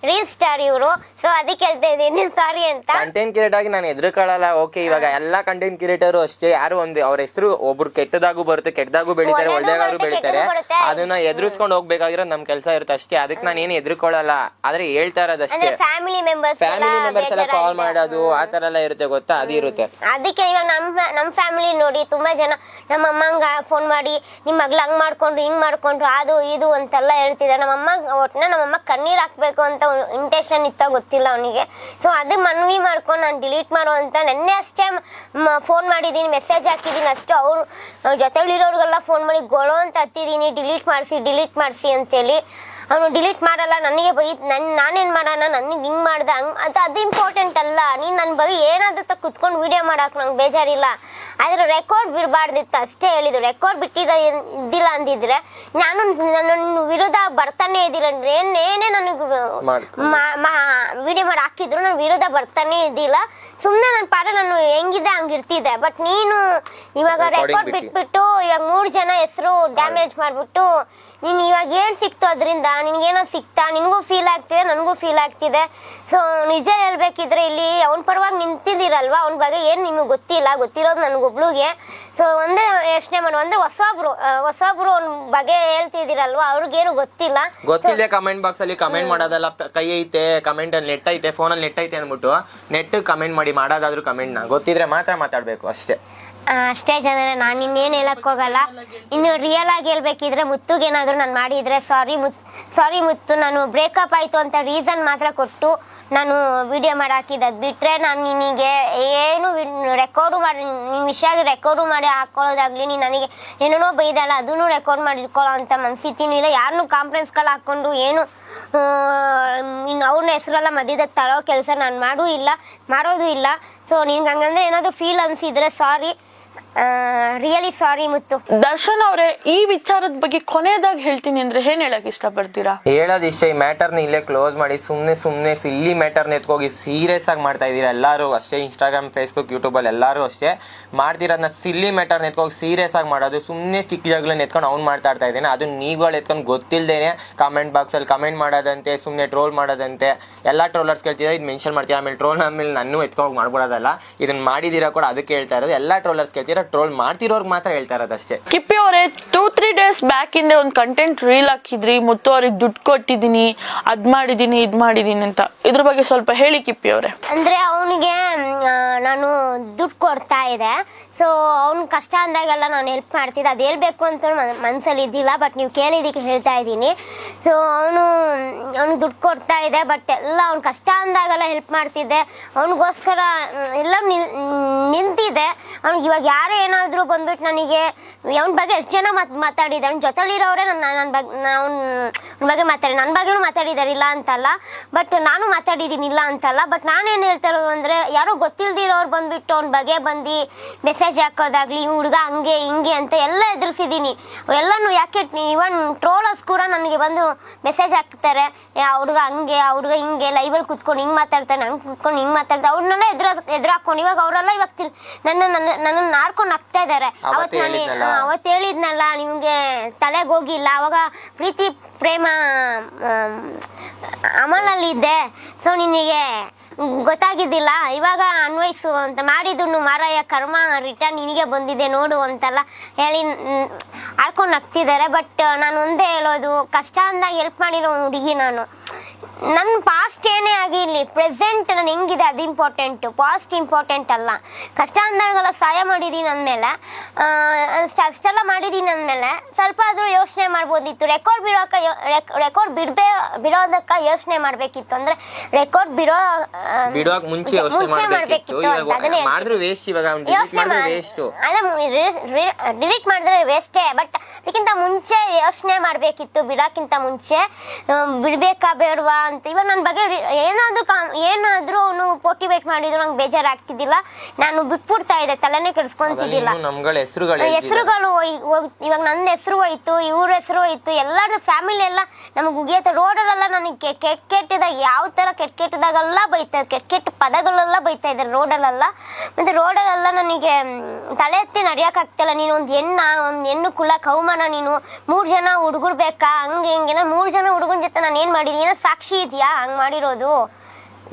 reel star ಇವರು, ಸೊ ಅದಕ್ಕೆ ಹೇಳ್ತಾ ಇದೀನಿ ಸಾರಿ ಅಂತ. ಕಂಟೆಂಟ್ ಕ್ರಿಯೇಟ್ ಆಗಿ ನಾನು ಎದುರುಕೊಳ್ಳಲ್ಲ. ಓಕೆ, ಇವಾಗ ಎಲ್ಲಾ ಕಂಟೆಂಟ್ ಕ್ರಿಯೇಟರ್ ಅಷ್ಟೇ, ಯಾರು ಒಂದು ಅವ್ರ ಹೆಸರು ಒಬ್ರು ಕೆಟ್ಟದಾಗೂ ಬರುತ್ತೆ, ಕೆಟ್ಟದಾಗೂ ಬೆಳಿತಾರೆ, ಒಳ್ಳೆದಾಗೂ ಬೆಳಿತಾರೆ. ಅದನ್ನ ಎದುರಿಸ್ಕೊಂಡು ಹೋಗ್ಬೇಕಾಗಿರೋ ನಮ್ ಕೆಲಸ ಇರುತ್ತೆ ಅಷ್ಟೇ. ಅದಕ್ಕೆ ನಾನು ಏನು ಎದುರುಕೊಳ್ಳಲ್ಲ. ಆದ್ರೆ ಹೇಳ್ತಾ ಇರೋದಷ್ಟೇ. ಫ್ಯಾಮಿಲಿ ಮೆಂಬರ್ಸ್ ಎಲ್ಲ ಕಾಲ್ ಮಾಡೋದು ಆ ತರ ಎಲ್ಲ ಇರುತ್ತೆ ಗೊತ್ತಾ, ಅದು ಇರುತ್ತೆ. ಅದಕ್ಕೆ ಇವಾಗ ನಮ್ ಫ್ಯಾಮಿಲಿ ನೋಡಿ ತುಂಬಾ ಜನ ನಮ್ಮ ಅಮ್ಮಂಗ ಫೋನ್ ಮಾಡಿ ನಿಮ್ ಮಗ್ಳು ಹಂಗ್ ಮಾಡ್ಕೊಂಡ್ರು ಹಿಂಗ್ ಮಾಡ್ಕೊಂಡ್ರು ಅದು ಇದು ಅಂತೆಲ್ಲ ಹೇಳ್ತಿದ್ದಾರೆ. ನಮ್ಮಮ್ಮ ಕಣ್ಣೀರ್ ಹಾಕ್ಬೇಕು ಅಂತ ಇಂಟೆನ್ಷನ್ ಇತ್ತ ಗೊತ್ತಿಲ್ಲ ಅವನಿಗೆ. ಸೊ ಅದು ಮನವಿ ಮಾಡ್ಕೊಂಡು ನಾನು ಡಿಲೀಟ್ ಮಾಡೋ ಅಂತ ನೆನ್ನೆ ಅಷ್ಟೇ ಫೋನ್ ಮಾಡಿದೀನಿ, ಮೆಸೇಜ್ ಹಾಕಿದೀನಿ ಅಷ್ಟು. ಅವ್ರು ಜೊತೆಲಿರೋರ್ಗೆಲ್ಲ ಫೋನ್ ಮಾಡಿ ಗೊಳೋ ಅಂತ ಹತ್ತಿದೀನಿ, ಡಿಲೀಟ್ ಮಾಡಿಸಿ ಅಂತೇಳಿ. ಅವನು ಡಿಲೀಟ್ ಮಾಡಲ್ಲ, ನನಗೆ ನಾನೇನ್ ಮಾಡೋಣ, ನನಗೆ ಹಿಂಗ್ ಮಾಡ್ದ ಹಂಗ್ ಅದು ಇಂಪಾರ್ಟೆಂಟ್ ಅಲ್ಲ. ನೀನ್ ನನ್ನ ಬಗ್ಗೆ ಏನಾದ್ರು ಕುತ್ಕೊಂಡು ವಿಡಿಯೋ ಮಾಡಕ್ ನಂಗೆ ಬೇಜಾರಿಲ್ಲ. ಆದ್ರೆ ರೆಕಾರ್ಡ್ ಬಿಡಬಾರ್ದಿತ್ತು ಅಷ್ಟೇ ಹೇಳಿದ್ರು. ರೆಕಾರ್ಡ್ ಇದ್ದಿಲ್ಲ ಅಂದಿದ್ರೆ ನಾನು ನನ್ನ ವಿರುದ್ಧ ಬರ್ತಾನೆ ಇದ್ದಿಲ್ಲ. ಏನೇ ನನಗೆ ವಿಡಿಯೋ ಮಾಡಿ ಹಾಕಿದ್ರು ನನ್ನ ವಿರುದ್ಧ ಬರ್ತಾನೆ ಇದ್ದಿಲ್ಲ. ಸುಮ್ನೆ ನನ್ನ ಪಾಠ ನಾನು ಹೆಂಗಿದೆ ಹಂಗಿರ್ತಿದ್ದೆ. ಬಟ್ ನೀನು ಇವಾಗ ರೆಕಾರ್ಡ್ ಬಿಟ್ಬಿಟ್ಟು ಇವಾಗ 3 ಜನ ಹೆಸರು ಡ್ಯಾಮೇಜ್ ಮಾಡ್ಬಿಟ್ಟು ನೀನು ಇವಾಗ ಏನ್ ಸಿಕ್ತು ಅದರಿಂದ ನಿನ್ಗೇನೋ ಸಿಕ್ತಾ? ನಿನಗೂ ಫೀಲ್ ಆಗ್ತಿದೆ, ನನಗೂ ಫೀಲ್ ಆಗ್ತಿದೆ. ಸೊ ನಿಜ ಹೇಳ್ಬೇಕಿದ್ರೆ ಇಲ್ಲಿ ಅವನ ಪರವಾಗಿ ನಿಂತಿದ್ದೀರಲ್ವಾ, ಅವನ ಬಗ್ಗೆ ಏನ್ ನಿಮಗೆ ಗೊತ್ತಿರೋದು ನನಗೊಬ್ಳಿಗೆ. ಸೊ ಒಂದೇ ಯೋಚನೆ ಮಾಡು, ಅಂದ್ರೆ ಹೊಸೊಬ್ರು ಅವ್ನ ಬಗ್ಗೆ ಹೇಳ್ತಿದ್ದೀರಲ್ವಾ, ಅವ್ರಿಗೇನು ಗೊತ್ತಿಲ್ಲದೆ ಕಮೆಂಟ್ ಬಾಕ್ಸ್ ಅಲ್ಲಿ ಕಮೆಂಟ್ ಮಾಡೋದಲ್ಲ. ಕೈ ಐತೆ, ಕಮೆಂಟ್ ಅಲ್ಲಿ ನೆಟ್ ಐತೆ, ಫೋನ್ ಅಲ್ಲಿ ನೆಟ್ ಐತೆ ಅಂದ್ಬಿಟ್ಟು ನೆಟ್ ಕಮೆಂಟ್ ಮಾಡಿ ಮಾಡೋದಾದ್ರೂ ಕಮೆಂಟ್ ಗೊತ್ತಿದ್ರೆ ಮಾತ್ರ ಮಾತಾಡ್ಬೇಕು ಅಷ್ಟೇ. ಅಷ್ಟೇ ಜನರೇ, ನಾನು ಇನ್ನೇನು ಹೇಳಕ್ ಹೋಗಲ್ಲ. ಇನ್ನು ರಿಯಲ್ ಆಗಿ ಹೇಳ್ಬೇಕಿದ್ರೆ ಮುತ್ತುಗೇನಾದ್ರು ನಾನು ಮಾಡಿದ್ರೆ ಸಾರಿ ಮುತ್ತು, ನಾನು ಬ್ರೇಕಪ್ ಆಯ್ತು ಅಂತ ರೀಸನ್ ಮಾತ್ರ ಕೊಟ್ಟು ನಾನು ವಿಡಿಯೋ ಮಾಡಿ ಹಾಕಿದ್ದು. ಅದು ಬಿಟ್ರೆ ನಾನು ನಿನಗೆ ಏನು ರೆಕಾರ್ಡು ಮಾಡಿ ನಿನ್ನ ವಿಷಯ ರೆಕಾರ್ಡು ಮಾಡಿ ಹಾಕೊಳ್ಳೋದಾಗ್ಲಿ, ನೀನು ನನಗೆ ಏನೇನೋ ಬೈದಲ್ಲ ಅದನ್ನು ರೆಕಾರ್ಡ್ ಮಾಡಿ ಇಟ್ಕೊಳ್ಳೋ ಅಂತ ಮನ್ಸಿತ್ತೀನಿ ಇಲ್ಲ. ಯಾರನ್ನೂ ಕಾನ್ಫರೆನ್ಸ್ಗಳು ಹಾಕ್ಕೊಂಡು ಏನು ನೀನು ಅವ್ರನ್ನ ಹೆಸರೆಲ್ಲ ಮಧ್ಯದಾಗ ತರೋ ಕೆಲಸ ನಾನು ಮಾಡೋದು ಇಲ್ಲ. ಸೊ ನಿನ್ಗೆ ಹಂಗಂದ್ರೆ ಏನಾದರೂ ಫೀಲ್ ಅನ್ಸಿದ್ರೆ ಸಾರಿ, ರಿಯಲಿ ಸಾರಿ ಮುತ್ತು. ದರ್ಶನ್ ಅವರೇ, ಈ ವಿಚಾರದ ಬಗ್ಗೆ ಕೊನೆಯದಾಗಿ ಹೇಳ್ತೀನಿ ಅಂದ್ರೆ ಏನ್ ಹೇಳಕ್ ಇಷ್ಟಪಡ್ತೀರಾ? ಹೇಳೋದಿಷ್ಟ, ಈ ಮ್ಯಾಟರ್ನ ಇಲ್ಲೇ ಕ್ಲೋಸ್ ಮಾಡಿ ಸುಮ್ಮನೆ ಸಿಲ್ಲಿ ಮ್ಯಾಟರ್ನ ಎತ್ಕೋಗಿ ಸೀರಿಯಸ್ ಆಗಿ ಮಾಡ್ತಾ ಇದ್ದೀರಾ ಎಲ್ಲರೂ ಅಷ್ಟೇ. ಇನ್ಸ್ಟಾಗ್ರಾಮ್, ಫೇಸ್ಬುಕ್, ಯೂಟ್ಯೂಬಲ್ಲಿ ಎಲ್ಲರೂ ಅಷ್ಟೇ ಮಾಡ್ತಿರೋದನ್ನ ಸಿಲ್ಲಿ ಮ್ಯಾಟರ್ನ ಎತ್ಕೋಗಿ ಸೀರಿಯಸ್ ಆಗಿ ಮಾಡೋದು. ಸುಮ್ಮನೆ ಸ್ಟಿಕ್ ಜಗಳನ್ನ ಎತ್ಕೊಂಡು ಅವ್ನು ಮಾತಾಡ್ತಾ ಇದ್ದೇನೆ, ಅದು ನೀವುಗಳು ಎತ್ಕೊಂಡು ಗೊತ್ತಿಲ್ಲದೇನೆ ಕಮೆಂಟ್ ಬಾಕ್ಸಲ್ಲಿ ಕಮೆಂಟ್ ಮಾಡೋದಂತೆ, ಸುಮ್ಮನೆ ಟ್ರೋಲ್ ಮಾಡೋದಂತೆ. ಎಲ್ಲ ಟ್ರೋಲರ್ಸ್ ಕೇಳ್ತಿದ್ದಾರೆ, ಇದು ಮೆನ್ಷನ್ ಮಾಡ್ತೀರಾ, ಆಮೇಲೆ ಟ್ರೋಲ್ ಆಮೇಲೆ ನಾನು ಎತ್ಕೊಂಡು ಮಾಡ್ಬಿಡೋದಲ್ಲ. ಇದನ್ನ ಮಾಡಿದಿರಾ ಕೂಡ ಅದಕ್ಕೆ ಹೇಳ್ತಾ ಇರೋದು. ಎಲ್ಲ ಟ್ರೋಲರ್ಸ್ ಕೇಳ್ತೀರಾ, ಟ್ರೋಲ್ ಮಾಡ್ತಿರೋರ್ಗೆ ಮಾತ್ರ ಹೇಳ್ತಾ ಇರೋದಷ್ಟೇ. ಕಿಪ್ಪಿ ಅವರೇ, 2-3 ಡೇಸ್ ಬ್ಯಾಕ್ ಇಂದ ಒಂದು ಕಂಟೆಂಟ್ ರೀಲ್ ಹಾಕಿದ್ರಿ, ಮುತ್ತು ಅವ್ರಿಗೆ ದುಡ್ಡು ಕೊಟ್ಟಿದ್ದೀನಿ, ಇದ್ ಮಾಡಿದೀನಿ ಅಂತ. ಇದ್ರ ಬಗ್ಗೆ ಸ್ವಲ್ಪ ಹೇಳಿ ಕಿಪ್ಪಿ ಅವರೇ. ಅಂದ್ರೆ ಅವನಿಗೆ ನಾನು ದುಡ್ಡು ಕೊಡ್ತಾ ಇದೆ. ಸೊ ಅವ್ನ ಕಷ್ಟ ಅಂದಾಗೆಲ್ಲ ನಾನು ಹೆಲ್ಪ್ ಮಾಡ್ತಿದ್ದೆ. ಅದು ಹೇಳ್ಬೇಕು ಅಂತ ಮನ್ಸಲ್ಲಿ ಇದ್ದಿಲ್ಲ, ಬಟ್ ನೀವು ಕೇಳಿದಕ್ಕೆ ಹೇಳ್ತಾ ಇದ್ದೀನಿ. ಸೊ ಅವ್ನಿಗೆ ದುಡ್ಡು ಕೊಡ್ತಾ ಇದೆ, ಬಟ್ ಎಲ್ಲ ಅವ್ನ ಕಷ್ಟ ಅಂದಾಗೆಲ್ಲ ಹೆಲ್ಪ್ ಮಾಡ್ತಿದ್ದೆ. ಅವನಿಗೋಸ್ಕರ ಎಲ್ಲ ನಿಂತಿದೆ. ಅವ್ನಿಗೆ ಇವಾಗ ಯಾರೇ ಏನಾದರೂ ಬಂದ್ಬಿಟ್ಟು ನನಗೆ ಅವನ ಬಗ್ಗೆ ಎಷ್ಟು ಜನ ಮಾತಾಡಿದ್ದಾರೆ, ಅವ್ನ ಜೊತೆಲಿರೋರೇ ನನ್ನ ಬಗ್ಗೆ ಮಾತಾಡಿ, ನನ್ನ ಬಗ್ಗೆನೂ ಮಾತಾಡಿದ್ದಾರೆ ಇಲ್ಲ ಅಂತಲ್ಲ, ಬಟ್ ನಾನು ಮಾತಾಡಿದ್ದೀನಿ ಇಲ್ಲ ಅಂತಲ್ಲ. ಬಟ್ ನಾನೇನು ಹೇಳ್ತಾ ಇರೋದು ಅಂದರೆ, ಯಾರೋ ಗೊತ್ತಿಲ್ದಿರೋರು ಬಂದ್ಬಿಟ್ಟು ಅವ್ನ ಬಗ್ಗೆ ಬಂದು ಮೆಸೇಜ್ ಹಾಕೋದಾಗ್ಲಿ, ಈ ಹುಡುಗ ಹಂಗೆ ಹಿಂಗೆ ಅಂತ ಎಲ್ಲ ಎದುರಿಸಿದ್ದೀನಿ. ಎಲ್ಲನೂ ಯಾಕೆ ಇವನ್ ಟ್ರೋಲರ್ಸ್ ಕೂಡ ನನಗೆ ಬಂದು ಮೆಸೇಜ್ ಹಾಕ್ತಾರೆ, ಹುಡುಗ ಹಂಗೆ, ಹುಡುಗ ಹಿಂಗೆ, ಲೈವಲ್ಲಿ ಕುತ್ಕೊಂಡು ಹಿಂಗೆ ಮಾತಾಡ್ತಾನೆ, ಹಂಗೆ ಕುತ್ಕೊಂಡು ಹಿಂಗೆ ಮಾತಾಡ್ತಾರೆ. ಅವ್ರನ್ನೆಲ್ಲ ಎದುರು ಹಾಕೊಂಡು ಇವಾಗ ಅವರೆಲ್ಲ ಇವಾಗ ನನ್ನನ್ನು ನಾರ್ಕೊಂಡು ಹಾಕ್ತಾ ಇದ್ದಾರೆ. ಅವತ್ತು ಹೇಳಿದ್ನಲ್ಲ ನಿಮಗೆ ತಲೆಗೆ ಹೋಗಿಲ್ಲ, ಅವಾಗ ಪ್ರೀತಿ ಪ್ರೇಮ ಅಮಲಲ್ಲಿದ್ದೆ. ಸೊ ನಿನಗೆ ಗೊತ್ತಾಗಿದ್ದಿಲ್ಲ, ಇವಾಗ ಅನ್ವಯಿಸು ಅಂತ ಮಾಡಿದ್ರು ಮಾರಾಯ ಕರ್ಮ ರಿಟರ್ನ್ ನಿನಗೆ ಬಂದಿದೆ ನೋಡು ಅಂತೆಲ್ಲ ಹೇಳಿ ಆಡ್ಕೊಂಡು ಹಾಕ್ತಿದ್ದಾರೆ. ಬಟ್ ನಾನು ಒಂದೇ ಹೇಳೋದು, ಕಷ್ಟ ಅಂದಾಗ ಹೆಲ್ಪ್ ಮಾಡಿರೋ ಹುಡುಗಿ ನಾನು. ನನ್ನ ಪಾಸ್ಟ್ ಏನೇ ಆಗಿರಲಿ, ಪ್ರೆಸೆಂಟ್ ನಾನು ಹೆಂಗಿದೆ ಅದು ಇಂಪಾರ್ಟೆಂಟು, ಪಾಸ್ಟ್ ಇಂಪಾರ್ಟೆಂಟ್ ಅಲ್ಲ. ಕಷ್ಟ ಅಂದಾಗೆಲ್ಲ ಸಹಾಯ ಮಾಡಿದ್ದೀನಿ ಅಂದಮೇಲೆ, ಅಷ್ಟೆಲ್ಲ ಮಾಡಿದ್ದೀನಿ ಅಂದಮೇಲೆ ಸ್ವಲ್ಪ ಆದರೂ ಯೋಚನೆ ಮಾಡ್ಬೋದಿತ್ತು. ರೆಕಾರ್ಡ್ ಬಿಡೋದಕ್ಕೆ ಯೋಚನೆ ಮಾಡಬೇಕಿತ್ತು. ಅಂದರೆ ರೆಕಾರ್ಡ್ ಬಿಡೋಕೆ ಮುಂಚೆ ಮಾಡಬೇಕಿತ್ತು. ಡಿಲೀಟ್ ಮಾಡಿದ್ರೆ ವೇಸ್ಟೇ, ಬಟ್ ಅದಕ್ಕಿಂತ ಮುಂಚೆ ಯೋಚನೆ ಮಾಡಬೇಕಿತ್ತು. ಬಿಡೋಕ್ಕಿಂತ ಮುಂಚೆ ಬಿಡಬೇಕಾ ಬೇಡವಾ ಅಂತ. ಇವಾಗ ನನ್ನ ಬಗ್ಗೆ ಏನಾದರೂ ಅವನು ಮೋಟಿವೇಟ್ ಮಾಡಿದ್ರು ನಂಗೆ ಬೇಜಾರಾಗ್ತಿದ್ದಿಲ್ಲ, ನಾನು ಬಿಟ್ಬಿಡ್ತಾ ಇದ್ದೆ, ತಲೆನೇ ಕೆಡಿಸ್ಕೊಂತಿದ್ದಿಲ್ಲ. ಹೆಸರುಗಳು ಇವಾಗ ನನ್ನ ಹೆಸರು ಹೋಯ್ತು, ಇವ್ರ ಹೆಸರು ಹೋಯ್ತು, ಎಲ್ಲರದು ಫ್ಯಾಮಿಲಿ ಎಲ್ಲ ನಮಗೆ ಉಗಿಯತ್ತೆ. ರೋಡಲ್ಲೆಲ್ಲ ನನಗೆ ಕೆಟ್ಟದಾಗ ಯಾವ ಥರ ಕೆಟ್ಟದಾಗೆಲ್ಲ ಬೈತಾರೆ, ಕೆಟ್ಟ ಪದಗಳೆಲ್ಲ ಬೈತಾ ಇದ್ದಾರೆ ರೋಡಲ್ಲೆಲ್ಲ. ಮತ್ತು ರೋಡಲ್ಲೆಲ್ಲ ನನಗೆ ತಲೆ ಎತ್ತಿ ನಡೆಯೋಕ್ಕಾಗ್ತಿಲ್ಲ. ನೀನು ಒಂದು ಹೆಣ್ಣು ಕುಲ ಕೌಮಾನ, ನೀನು 3 ಜನ ಹುಡುಗರು ಬೇಕಾ, ಹಂಗೆ ಹಿಂಗೆ. 3 ಜನ ಹುಡುಗನ ಜೊತೆ ನಾನು ಏನು ಮಾಡಿದ್ದೀನಿ, ಏನೋ ಸಾಕ್ಷಿ ಇದೆಯಾ ಹಂಗೆ ಮಾಡಿರೋದು?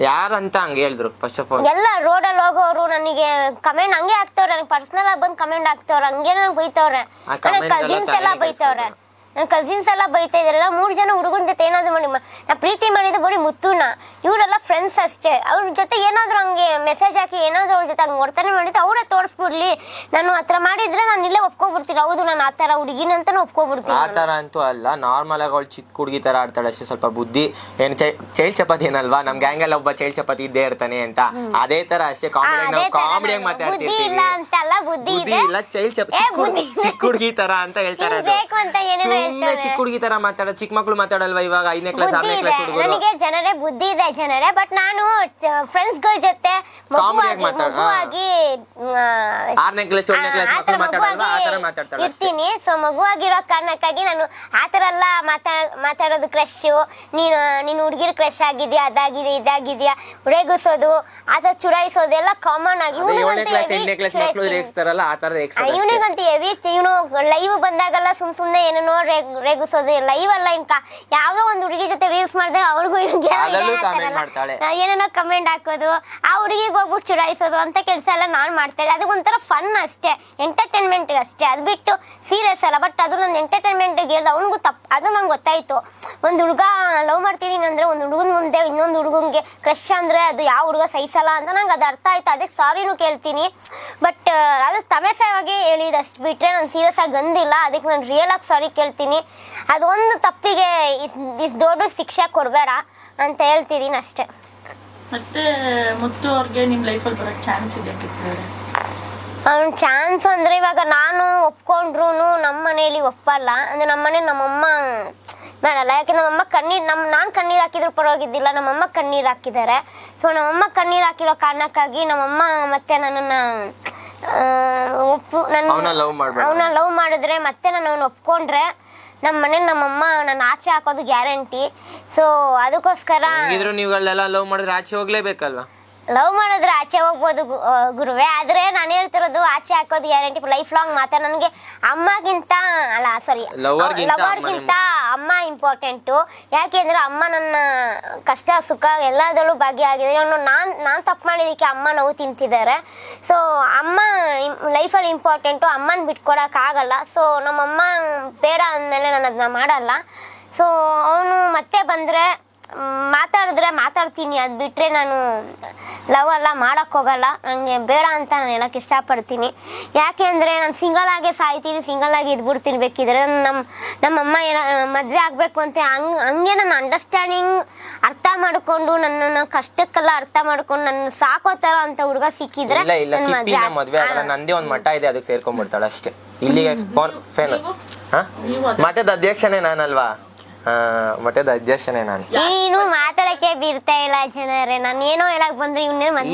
ಯಾರಂತ ಹಂಗೆ ಹೇಳಿದ್ರು? ಫಸ್ಟ್ ಆಫ್ ಆಲ್ ಎಲ್ಲ ರೋಡಲ್ಲಿ ಹೋಗೋರು ನನಗೆ ಕಮೆಂಟ್ ಹಂಗೆ ಹಾಕ್ತವ್ರೆ, ನನಗೆ ಪರ್ಸನಲ್ ಆಗಿ ಬಂದು ಕಮೆಂಟ್ ಹಾಕ್ತವ್ರೆ, ಹಂಗೆ ನನಗೆ ಬೈತವ್ರೆ. ನನ್ನ ಕಸಿನ್ಸ್ ಎಲ್ಲ ಬೈತವ್ರೆ, ನನ್ನ ಕಸಿನ್ಸ್ ಎಲ್ಲ ಬೈತಾ ಇದಾರೆ. 3 ಜನ ಹುಡುಗನ ಜೊತೆ ಏನಾದ್ರು ಮಾಡಿ, ನಾ ಪ್ರೀತಿ ಮಾಡಿದ ಬರೀ ಮುತ್ತುನ, ಇವರೆಲ್ಲ ಫ್ರೆಂಡ್ಸ್ ಅಷ್ಟೇ. ಅವ್ರ ಜೊತೆ ಏನಾದ್ರು ಹಂಗೆ ಮೆಸೇಜ್ ಹಾಕಿ ಏನಾದ್ರು ಅವ್ರ ಜೊತೆ ಹಂಗೆ ವರ್ತನೆ ಮಾಡಿದ್ರೆ ಅವರೇ ತೋರಿಸ್ಬಿಡ್ಲಿ. ನಾನು ಆ ಥರ ಮಾಡಿದ್ರೆ ನಾನು ಇಲ್ಲೇ ಒಪ್ಕೊಬಿಡ್ತೀನಿ, ಹೌದು ನಾನು ಆ ಥರ ಹುಡುಗಿನ ಅಂತ ಒಪ್ಕೊಬಿಡ್ತೀನಿ. ಆ ಥರ ಅಂತೂ ಅಲ್ಲ, ನಾರ್ಮಲ್ ಆಗಿ ಅವಳು ಚಿಕ್ಕ ಹುಡುಗಿ ಥರ ಆಡ್ತಾಳೆ ಅಷ್ಟೇ. ಸ್ವಲ್ಪ ಬುದ್ಧಿ ಏನು ಚೈಲ್ಡ್ ಚಪಾತಿ ಏನಲ್ವಾ, ನಮ್ ಗ್ಯಾಂಗಲ್ಲಿ ಒಬ್ಬ ಚೈಲ್ಡ್ ಚಪಾತಿ ಇದ್ದೇ ಇರ್ತಾನೆ ಅಂತ, ಅದೇ ತರ ಅಷ್ಟೇ. ಕಾಮಿಡಿಯಾಗಿ ಮಾತಾಡ್ತೀವಿ, ಇಲ್ಲ ಅಂತಲ್ಲ, ಬುದ್ಧಿ ಇಲ್ಲ ಚೈಲ್ಡ್ ಚಪಾತಿ ಚಿಕ್ಕ ಹುಡುಗಿ ತರ ಅಂತ ಹೇಳ್ತಾರೆ. ಸುಮ್ಮನೆ ಚಿಕ್ಕ ಹುಡುಗಿ ತರ ಮಾತಾಡೋದು, ಚಿಕ್ಕ ಮಕ್ಳು ಮಾತಾಡಲ್ವಾ ಇವಾಗ 5ನೇ ಕ್ಲಾಸ್ 6ನೇ ಕ್ಲಾಸ್ ಹುಡುಗರು. ನನಗೆ ಜನರೇ ಬುದ್ಧಿ ಇದೆ ಜನರೇ, ಬಟ್ ನಾನು ಫ್ರೆಂಡ್ಸ್ ಗಳ ಜೊತೆ ಮಗುವಾಗಿ 6ನೇ ಕ್ಲಾಸ್ 7ನೇ ಕ್ಲಾಸ್ ಮಕ್ಕಳು ಮಾತಾಡಲ್ವಾ ಆ ತರ ಮಾತಾಡ್ತಾಳೆ ಇರ್ತೀನಿ. ಸೊ ಮಗುವಾಗಿರೋ ಕಾರಣಕ್ಕಾಗಿ ನಾನು ಆ ಥರ ಎಲ್ಲ ಮಾತಾಡೋದು, ಕ್ರಶ್, ನೀನು ಹುಡುಗಿರ್ ಕ್ರಶ್ ಆಗಿದ್ಯಾ, ಅದಾಗಿದೆ ಇದಾಗಿದ್ಯಾ, ರೇಗಿಸೋದು, ಆ ಥರ ಚುಡಾಯಿಸೋದು ಎಲ್ಲ ಕಾಮನ್ ಆಗಿ. ಇವನಿಗಂತೂ ಹೆವಿ, ಇವನು ಲೈವ್ ಬಂದಾಗೆಲ್ಲ ಸುಮ್ನೆ ಏನೇನೋ ರೇಗಿಸೋದು, ಲೈವ್ ಅಲ್ಲ ಇನ್ಕ ಯಾವ್ದೋ ಒಂದು ಹುಡುಗಿ ಜೊತೆ ರೀಲ್ಸ್ ಮಾಡಿದ್ರೆ ಅವ್ರಿಗೂ ಏನೇನೋ ಕಮೆಂಟ್ ಹಾಕೋದು, ಆ ಹುಡುಗಿಗೆ ಹೋಗ್ಬಿಟ್ಟು ಚುಡಾಯಿಸೋದು ಅಂತ ಕೆಲಸ ಎಲ್ಲ ನಾನು ಮಾಡ್ತೇನೆ. ಅದು ಒಂಥರ ಫನ್ ಅಷ್ಟೇ, ಎಂಟರ್ಟೈನ್ಮೆಂಟ್ ಅಷ್ಟೇ, ಅದು ಬಿಟ್ಟು ಸೀರಿಯಸ್ ಅಲ್ಲ. ಬಟ್ ಅದು ನನ್ನ ಎಂಟರ್ಟೈನ್ಮೆಂಟ್ ಹೇಳ್ದೆ, ಅವನಿಗೂ ತಪ್ಪು, ಅದು ನಂಗೆ ಗೊತ್ತಾಯ್ತು. ಒಂದು ಹುಡುಗ ಲವ್ ಮಾಡ್ತಿದ್ದೀನಿ ಅಂದ್ರೆ ಒಂದು ಹುಡುಗನ ಮುಂದೆ ಇನ್ನೊಂದು ಹುಡುಗಂಗೆ ಕ್ರಶ್ ಅಂದ್ರೆ ಅದು ಯಾವ ಹುಡುಗ ಸಹಿಸಲ್ಲ ಅಂತ ನಂಗೆ ಅದು ಅರ್ಥ ಆಯ್ತು. ಅದಕ್ಕೆ ಸಾರಿನೂ ಕೇಳ್ತೀನಿ, ಬಟ್ ಅದು ತಮಾಷೆಯಾಗಿ ಹೇಳಿದ ಅಷ್ಟು ಬಿಟ್ರೆ ನಾನು ಸೀರಿಯಸ್ ಆಗಿ ಗಂದಿಲ್ಲ. ಅದಕ್ಕೆ ನಾನು ರಿಯಲ್ ಆಗಿ ಸಾರಿ ಕೇಳ್ತೀನಿ. ಅದೊಂದು ತಪ್ಪಿಗೆ ಇಷ್ಟು ದೊಡ್ಡ ಶಿಕ್ಷೆ ಕೊಡಬೇಡ ಅಂತ ಹೇಳ್ತಿದ್ದೀನಿ ಅಷ್ಟೇ. ಮತ್ತೆ ಮುತ್ತು ಅವ್ರಿಗೆ ನಿಮ್ಮ ಲೈಫಲ್ಲಿ ಬರೋಕ್ಕೆ ಚಾನ್ಸ್ ಇದೆ? ಚಾನ್ಸ್ ಅಂದರೆ ಇವಾಗ ನಾನು ಒಪ್ಕೊಂಡ್ರು ನಮ್ಮ ಮನೇಲಿ ಒಪ್ಪಲ್ಲ. ಅಂದರೆ ನಮ್ಮ ಮನೆ ನಮ್ಮಮ್ಮ ಮಾಡಲ್ಲ, ಯಾಕೆ ನಮ್ಮಮ್ಮ ನಾನು ಕಣ್ಣೀರು ಹಾಕಿದ್ರು ಪರವಾಗಿದ್ದಿಲ್ಲ, ನಮ್ಮಮ್ಮ ಕಣ್ಣೀರು ಹಾಕಿದ್ದಾರೆ. ಸೊ ನಮ್ಮಮ್ಮ ಕಣ್ಣೀರು ಹಾಕಿರೋ ಕಾರಣಕ್ಕಾಗಿ ನಮ್ಮಮ್ಮ ಮತ್ತೆ ನನ್ನನ್ನು ಅವನ ಲವ್ ಮಾಡಿದ್ರೆ ಮತ್ತೆ ನಾನು ಅವನು ಒಪ್ಕೊಂಡ್ರೆ ನಮ್ಮ ಮನೇಲಿ ನಮ್ಮಮ್ಮ ನನ್ನ ಆಚೆ ಹಾಕೋದು ಗ್ಯಾರಂಟಿ. ಸೊ ಅದಕ್ಕೋಸ್ಕರ ನೀವುಗಳೆಲ್ಲ ಲವ್ ಮಾಡಿದ್ರೆ ಆಚೆ ಹೋಗ್ಲೇಬೇಕಲ್ವಾ? ಲವ್ ಮಾಡಿದ್ರೆ ಆಚೆ ಹೋಗ್ಬೋದು ಗುರುವೆ, ಆದ್ರೆ ನಾನು ಹೇಳ್ತಿರೋದು ಆಚೆ ಹಾಕೋದು ಗ್ಯಾರಂಟಿ ಲೈಫ್ ಲಾಂಗ್ ಮಾತ್ರ. ನನಗೆ ಅಮ್ಮಗಿಂತ ಅಲ್ಲ ಸಾರಿ ಲವರ್ಗಿಂತ ಅಮ್ಮ ಇಂಪಾರ್ಟೆಂಟು. ಯಾಕೆಂದ್ರೆ ಅಮ್ಮ ನನ್ನ ಕಷ್ಟ ಸುಖ ಎಲ್ಲದರಲ್ಲೂ ಭಾಗಿಯಾಗಿದೆ. ನಾನು ತಪ್ಪು ಮಾಡಿದ್ದಕ್ಕೆ ಅಮ್ಮ ನೋವು ತಿಂತಿದ್ದಾರೆ. ಸೊ ಅಮ್ಮ ಲೈಫಲ್ಲಿ ಇಂಪಾರ್ಟೆಂಟು, ಅಮ್ಮನ ಬಿಟ್ಕೊಡೋಕ್ಕಾಗಲ್ಲ. ಸೊ ನಮ್ಮಮ್ಮ ಬೇಡ ಅಂದಮೇಲೆ ನಾನು ಅದನ್ನ ಮಾಡಲ್ಲ. ಸೊ ಅವನು ಮತ್ತೆ ಬಂದರೆ ಮಾತಾಡಿದ್ರೆ ಮಾತಾಡ್ತೀನಿ, ಅದು ಬಿಟ್ಟರೆ ನಾನು ಲವ್ ಎಲ್ಲ ಮಾಡೋಕ್ಕೆ ಹೋಗಲ್ಲ. ನನಗೆ ಬೇಡ ಅಂತ ನಾನು ಹೇಳೋಕ್ಕೆ ಇಷ್ಟಪಡ್ತೀನಿ. ಯಾಕೆ ಅಂದರೆ ನಾನು ಸಿಂಗಲ್ ಆಗೇ ಸಾಯ್ತೀನಿ, ಸಿಂಗಲ್ ಆಗಿ ಇದ್ಬಿಡ್ತೀನಿ. ಬೇಕಿದ್ರೆ ನಮ್ಮಮ್ಮ ಏನೋ ಮದುವೆ ಆಗಬೇಕು ಅಂತ ಹಂಗೆ ನನ್ನ ಅಂಡರ್ಸ್ಟ್ಯಾಂಡಿಂಗ್ ಅರ್ಥ ಮಾಡಿಕೊಂಡು ನನ್ನನ್ನು ಕಷ್ಟಕ್ಕೆಲ್ಲ ಅರ್ಥ ಮಾಡ್ಕೊಂಡು ನನ್ನ ಸಾಕೋ ಥರ ಅಂತ ಹುಡುಗ ಸಿಕ್ಕಿದ್ರೆ ಮದುವೆ ನಂದೇ ಒಂದು ಮಠ ಇದೆ, ಅದಕ್ಕೆ ಸೇರ್ಕೊಂಡ್ಬಿಡ್ತಾಳೆ ಅಷ್ಟೇ. ಇಲ್ಲಿಗೆ ಮಠದ ಅಧ್ಯಕ್ಷನೇ ನಾನಲ್ವಾ? ಮಠದ ಅಧ್ಯಕ್ಷನೇ ನಾನು. ನೀನು ಮಾತಾಡಕ್ಕೆ ಬಿಡ್ತಾ ಇಲ್ಲ ಜನರೇ, ನಾನು ಏನೋ ಹೇಳಕ್ ಬಂದ್ರೆ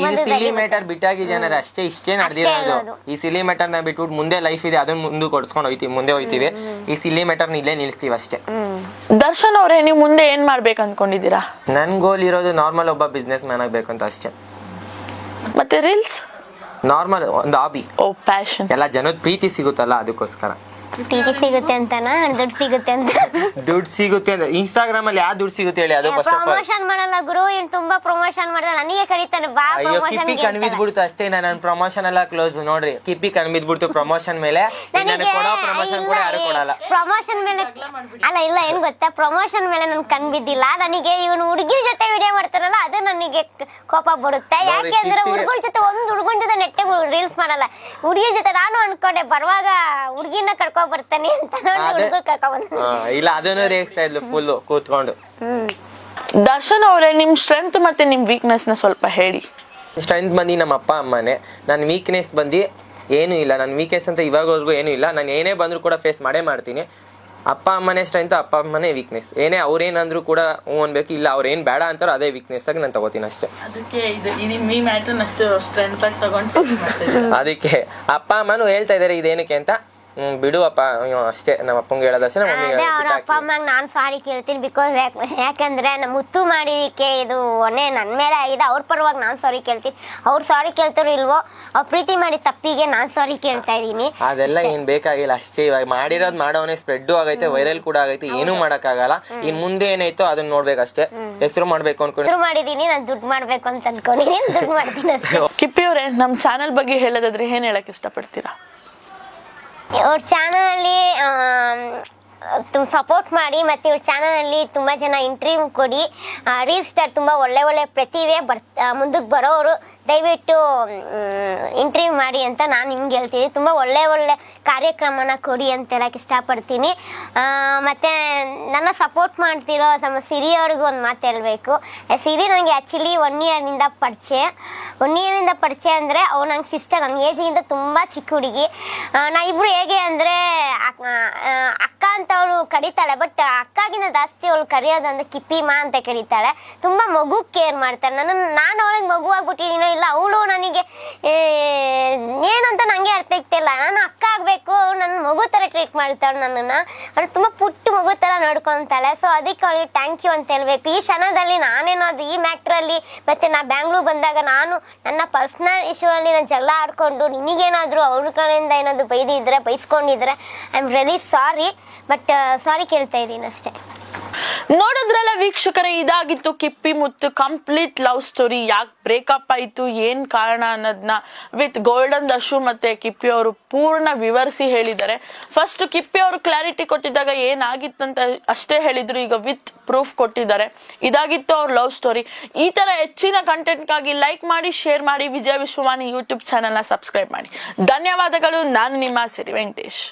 ಸಿಲಿ ಮ್ಯಾಟರ್ ಬಿಟ್ಟಾಗಿ ಜನರೇ ಅಷ್ಟೇ, ಇಷ್ಟೇ ನಡೆದಿರೋದು. ಈ ಸಿಲಿ ಮ್ಯಾಟರ್ ನ ಬಿಟ್ಬಿಟ್ಟು ಮುಂದೆ ಲೈಫ್ ಇದೆ, ಅದನ್ನ ಮುಂದೆ ಹೋಯ್ತೀವಿ. ಈ ಸಿಲಿ ಮ್ಯಾಟರ್ ಇಲ್ಲೇ ನಿಲ್ಸ್ತೀವಿ ಅಷ್ಟೇ. ದರ್ಶನ್ ಅವರೇ, ನೀವು ಮುಂದೆ ಏನ್ ಮಾಡ್ಬೇಕು ಅನ್ಕೊಂಡಿದ್ದೀರಾ? ನನ್ ಗೋಲ್ ಇರೋದು ನಾರ್ಮಲ್ ಒಬ್ಬ ಬಿಸ್ನೆಸ್ ಮ್ಯಾನ್ ಆಗ್ಬೇಕು ಅಂತ ಅಷ್ಟೇ. ಮತ್ತೆ ರೀಲ್ಸ್ ನಾರ್ಮಲ್ ಒಂದು ಹಾಬಿ, ಪ್ಯಾಷನ್. ಎಲ್ಲ ಜನದ ಪ್ರೀತಿ ಸಿಗುತ್ತಲ್ಲ ಅದಕ್ಕೋಸ್ಕರ. ಪ್ರೀತಿ ಸಿಗುತ್ತೆ ಅಂತನಾ? ದುಡ್ಡು ಸಿಗುತ್ತೆ ಅಂತ? ದುಡ್ಡು ಸಿಗುತ್ತೆ ಅಂತ ಇನ್ಸ್ಟಾಗ್ರಾಮ್ ಅಲ್ಲಿ ಯಾವ ದುಡ್ಡು ಸಿಗುತ್ತೆ ಹೇಳಿ? ಅದು ಪ್ರಮೋಷನ್ ಮಾಡಲ್ಲ ಗುರು, ಇನ್ ತುಂಬಾ ಪ್ರಮೋಷನ್ ಮಾಡಿದ್ರೆ ನನಗೆ ಕರೀತಾನೆ ಬಾ ಪ್ರಮೋಷನ್. ಕಿಪ್ಪಿ ಕಣ್ಬಿದ್ಬಿಡ್ತು ಅಷ್ಟೇ, ನನ್ನ ಪ್ರಮೋಷನ್ ಎಲ್ಲ ಕ್ಲೋಸ್. ನೋಡ್ರಿ ಕಿಪ್ಪಿ ಕಣ್ಬಿದ್ಬಿಡ್ತು ಪ್ರಮೋಷನ್ ಮೇಲೆ. ನನಗೆ ಕೊಡೋ ಪ್ರಮೋಷನ್ ಕೂಡ ಯಾರು ಕೊಡಲ್ಲ. ಪ್ರಮೋಷನ್ ಮೇಲೆ ಅಲ್ಲ, ಇಲ್ಲ ಏನ್ ಗೊತ್ತಾ, ಪ್ರಮೋಷನ್ ಮೇಲೆ ನನ್ ಕಣ್ಬಿದ್ದಿಲ್ಲ. ನನಗೆ ಇವನು ಹುಡುಗಿ ಜೊತೆ ವಿಡಿಯೋ ಮಾಡ್ತಾರಲ್ಲ ಅದು ನನಗೆ ಕೋಪ ಬರುತ್ತೆ. ಯಾಕೆ ಅಂದ್ರೆ ಹುಡುಗರ ಜೊತೆ ಒಂದು ಹುಡುಗನ ಜೊತೆ ನೆಟ್ಟೆ ರೀಲ್ಸ್ ಮಾಡಲ್ಲ. ಹುಡುಗಿ ಜೊತೆ ನಾನು ಅನ್ಕೊಂಡೆ ಬರುವಾಗ ಹುಡುಗಿನ ಕರ್ಕೊ ಬರ್ತಾನೆ ಅಂತ ನೋಡಿ ಹುಡುಗರು ಕರ್ಕೊ ಬಂದ. ಇಲ್ಲ ಅದನ್ನು ರೇಗಿಸ್ತಾ ಇದ್ಲು ಫುಲ್ ಕೂತ್ಕೊಂಡು. ದರ್ಶನ್ ಅವರೇ, ನಿಮ್ ಸ್ಟ್ರೆಂತ್ ಮತ್ತೆ ನಿಮ್ ವೀಕ್ನೆಸ್ ನ ಸ್ವಲ್ಪ ಹೇಳಿ. ಸ್ಟ್ರೆಂತ್ ಬಂದು ನಮ್ಮ ಅಪ್ಪ ಅಮ್ಮನೇ. ನನ್ನ ವೀಕ್ನೆಸ್ ಬಂದು ಏನೂ ಇಲ್ಲ. ನನ್ನ ವೀಕ್ನೆಸ್ ಅಂತ ಇವಾಗವರೆಗೂ ಏನೂ ಇಲ್ಲ. ನಾನು ಏನೇ ಬಂದರೂ ಕೂಡ ಫೇಸ್ ಮಾಡೇ ಮಾಡ್ತೀನಿ. ಅಪ್ಪ ಅಮ್ಮನೇ ಸ್ಟ್ರೆಂತ್, ಅಪ್ಪ ಅಮ್ಮನೇ ವೀಕ್ನೆಸ್. ಏನೇ ಅವ್ರೇನಂದ್ರು ಕೂಡ ಹ್ಞೂ ಅನ್ಬೇಕು, ಇಲ್ಲ ಅವ್ರೇನು ಬೇಡ ಅಂತಾರೋ ಅದೇ ವೀಕ್ನೆಸ್ ಆಗಿ ನಾನು ತಗೋತೀನಿ ಅಷ್ಟೇ. ಅದಕ್ಕೆ ಈ ಮ್ಯಾಟರ್ ಅಷ್ಟು ಸ್ಟ್ರೆಂತ್ ಆಗಿ ತಗೊಂಡು ಅದಕ್ಕೆ ಅಪ್ಪ ಅಮ್ಮನೂ ಹೇಳ್ತಾ ಇದಾರೆ ಇದೇನಕ್ಕೆ ಅಂತ. ಬಿಡು ಅಪ್ಪ ಅಷ್ಟೇ, ನಮ್ಮ ಅಪ್ಪಂಗೆ ಹೇಳೋದಷ್ಟೇ. ಅದೇ ಅವ್ರ ಅಪ್ಪ ಅಮ್ಮಂಗೆ ನಾನು ಸಾರಿ ಕೇಳ್ತೀನಿ. ಬಿಕಾಸ್ ಯಾಕಂದ್ರೆ ನಮ್ಮ ಮುತ್ತು ಮಾಡಿದಕ್ಕೆ ಇದು ಒನ್ನೆ ನನ್ನ ಮೇಲೆ ಆಗಿದೆ. ಅವ್ರ ಪರವಾಗಿ ನಾನು ಸಾರಿ ಕೇಳ್ತೀನಿ. ಅವ್ರು ಸಾರಿ ಕೇಳ್ತಾರೋ ಇಲ್ವೋ, ಅವ್ರು ಪ್ರೀತಿ ಮಾಡಿ ತಪ್ಪಿಗೆ ನಾನು ಸಾರಿ ಕೇಳ್ತಾ ಇದ್ದೀನಿ. ಅದೆಲ್ಲ ಏನ್ ಬೇಕಾಗಿಲ್ಲ ಅಷ್ಟೇ. ಇವಾಗ ಮಾಡಿರೋದು ಮಾಡೋವನೇ ಸ್ಪ್ರೆಡ್ ಆಗೈತೆ, ವೈರಲ್ ಕೂಡ ಆಗೈತೆ, ಏನೂ ಮಾಡಕ್ಕಾಗಲ್ಲ. ಇನ್ ಮುಂದೆ ಏನಾಯ್ತೋ ಅದನ್ನ ನೋಡ್ಬೇಕಷ್ಟೇ. ಹೆಸರು ಮಾಡ್ಬೇಕು ಅನ್ಕೊಂಡು ಮಾಡಿದೀನಿ, ನಾನು ದುಡ್ಡು ಮಾಡ್ಬೇಕು ಅಂತ ಅನ್ಕೊಂಡಿದ್ದೀನಿ, ದುಡ್ಡು ಮಾಡ್ತೀನಿ ಅಷ್ಟೇ. ಕಿಪ್ಪಿ ಅವರೇ, ನಮ್ಮ ಚಾನಲ್ ಬಗ್ಗೆ ಹೇಳೋದಾದ್ರೆ ಏನ್ ಹೇಳಕ್ ಇಷ್ಟಪಡ್ತೀರಾ? ಇವ್ರ ಚಾನಲಲ್ಲಿ ಸಪೋರ್ಟ್ ಮಾಡಿ, ಮತ್ತು ಇವ್ರ ಚಾನಲಲ್ಲಿ ತುಂಬ ಜನ ಇಂಟರ್ವ್ಯೂ ಕೊಡಿ. ರೀಲ್ ಸ್ಟಾರ್ ತುಂಬ ಒಳ್ಳೆ ಪ್ರತಿಭೆ ಮುಂದಕ್ಕೆ ಬರೋರು ದಯವಿಟ್ಟು ಇಂಟರ್ವ್ಯೂ ಮಾಡಿ ಅಂತ ನಾನು ನಿಮ್ಗೆ ಹೇಳ್ತೀನಿ. ತುಂಬ ಒಳ್ಳೆ ಕಾರ್ಯಕ್ರಮನ ಕೊಡಿ ಅಂತ ಹೇಳಕ್ಕೆ ಇಷ್ಟಪಡ್ತೀನಿ. ಮತ್ತು ನನ್ನ ಸಪೋರ್ಟ್ ಮಾಡ್ತಿರೋ ನಮ್ಮ ಸಿರಿಯವ್ರಿಗೂ ಒಂದು ಮಾತು ಹೇಳಬೇಕು. ಸಿರಿ ನನಗೆ ಆ್ಯಕ್ಚುಲಿ 1 ಇಯರ್ನಿಂದ ಪರಿಚಯ. 1 ಇಯರಿಂದ ಪರಿಚಯ ಅಂದರೆ ಅವ್ರು ನಂಗೆ ಸಿಸ್ಟರ್, ನನ್ನ ಏಜಿಗಿಂತ ತುಂಬ ಚಿಕ್ಕ ಹುಡುಗಿ. ನಾ ಇಬ್ಬರು ಹೇಗೆ ಅಂದರೆ ಅಕ್ಕ ಅಂತ ಅವಳು ಕರೀತಾಳೆ, ಬಟ್ ಅಕ್ಕಾಗಿನ ಜಾಸ್ತಿ ಅವಳು ಕರೆಯೋದಂದ್ರೆ ಕಿಪ್ಪಿಮಾ ಅಂತ ಕರೀತಾಳೆ. ತುಂಬ ಮಗು ಕೇರ್ ಮಾಡ್ತಾಳೆ. ನಾನು ಅವಳಿಗೆ ಮಗು ಆಗ್ಬಿಟ್ಟಿದ್ದೀನೋ ಇಲ್ಲ ಅವಳು ನನಗೆ ಏನಂತ ನನಗೆ ಅರ್ಥ ಆಗ್ತಿಲ್ಲ. ನಾನು ಅಕ್ಕ ಆಗಬೇಕು, ಅವಳು ನನ್ನ ಮಗು ಥರ ಟ್ರೀಟ್ ಮಾಡ್ತಾಳೆ ನನ್ನನ್ನು. ಅವಳು ತುಂಬ ಪುಟ್ಟ ಮಗು ಥರ ನೋಡ್ಕೊತಾಳೆ. ಸೊ ಅದಕ್ಕೆ ಅವಳಿಗೆ ಥ್ಯಾಂಕ್ ಯು ಅಂತ ಹೇಳ್ಬೇಕು. ಈ ಕ್ಷಣದಲ್ಲಿ ನಾನೇನೋದು ಈ ಮ್ಯಾಟ್ರಲ್ಲಿ ಮತ್ತು ನಾ ಬ್ಯಾಂಗ್ಳೂರ್ ಬಂದಾಗ ನಾನು ನನ್ನ ಪರ್ಸ್ನಲ್ ಇಶ್ಯೂ ಅಲ್ಲಿ ನಾನು ಜಗಳ ಆಡ್ಕೊಂಡು ನಿನಗೇನಾದರೂ ಅವ್ರ ಕಡೆಯಿಂದ ಏನಾದರೂ ಬೈಸ್ಕೊಂಡಿದ್ರೆ I am really sorry, but sorry ಕೇಳ್ತಾ ಇದ್ದೀನಿ ಅಷ್ಟೇ. ನೋಡಿದ್ರಲ್ಲ ವೀಕ್ಷಕರೇ, ಇದಾಗಿತ್ತು ಕಿಪ್ಪಿ ಮುತ್ತು ಕಂಪ್ಲೀಟ್ ಲವ್ ಸ್ಟೋರಿ. ಯಾಕೆ ಬ್ರೇಕಪ್ ಆಯ್ತು, ಏನ್ ಕಾರಣ ಅನ್ನೋದನ್ನ ವಿತ್ ಗೋಲ್ಡನ್ ದಶು ಮತ್ತೆ ಕಿಪ್ಪಿ ಅವರು ಪೂರ್ಣ ವಿವರಿಸಿ ಹೇಳಿದ್ದಾರೆ. ಫಸ್ಟ್ ಕಿಪ್ಪಿ ಅವರು ಕ್ಲಾರಿಟಿ ಕೊಟ್ಟಿದ್ದಾಗ ಏನಾಗಿತ್ತಂತ ಅಷ್ಟೇ ಹೇಳಿದ್ರು, ಈಗ ವಿತ್ ಪ್ರೂಫ್ ಕೊಟ್ಟಿದ್ದಾರೆ. ಇದಾಗಿತ್ತು ಅವ್ರ ಲವ್ ಸ್ಟೋರಿ. ಈ ತರ ಹೆಚ್ಚಿನ ಕಂಟೆಂಟ್ಗಾಗಿ ಲೈಕ್ ಮಾಡಿ, ಶೇರ್ ಮಾಡಿ, ವಿಜಯ ವಿಶ್ವವಾಣಿ ಯೂಟ್ಯೂಬ್ ಚಾನೆಲ್ನ ಸಬ್ಸ್ಕ್ರೈಬ್ ಮಾಡಿ. ಧನ್ಯವಾದಗಳು. ನಾನು ನಿಮ್ಮ ಸಿರಿ ವೆಂಕಟೇಶ್.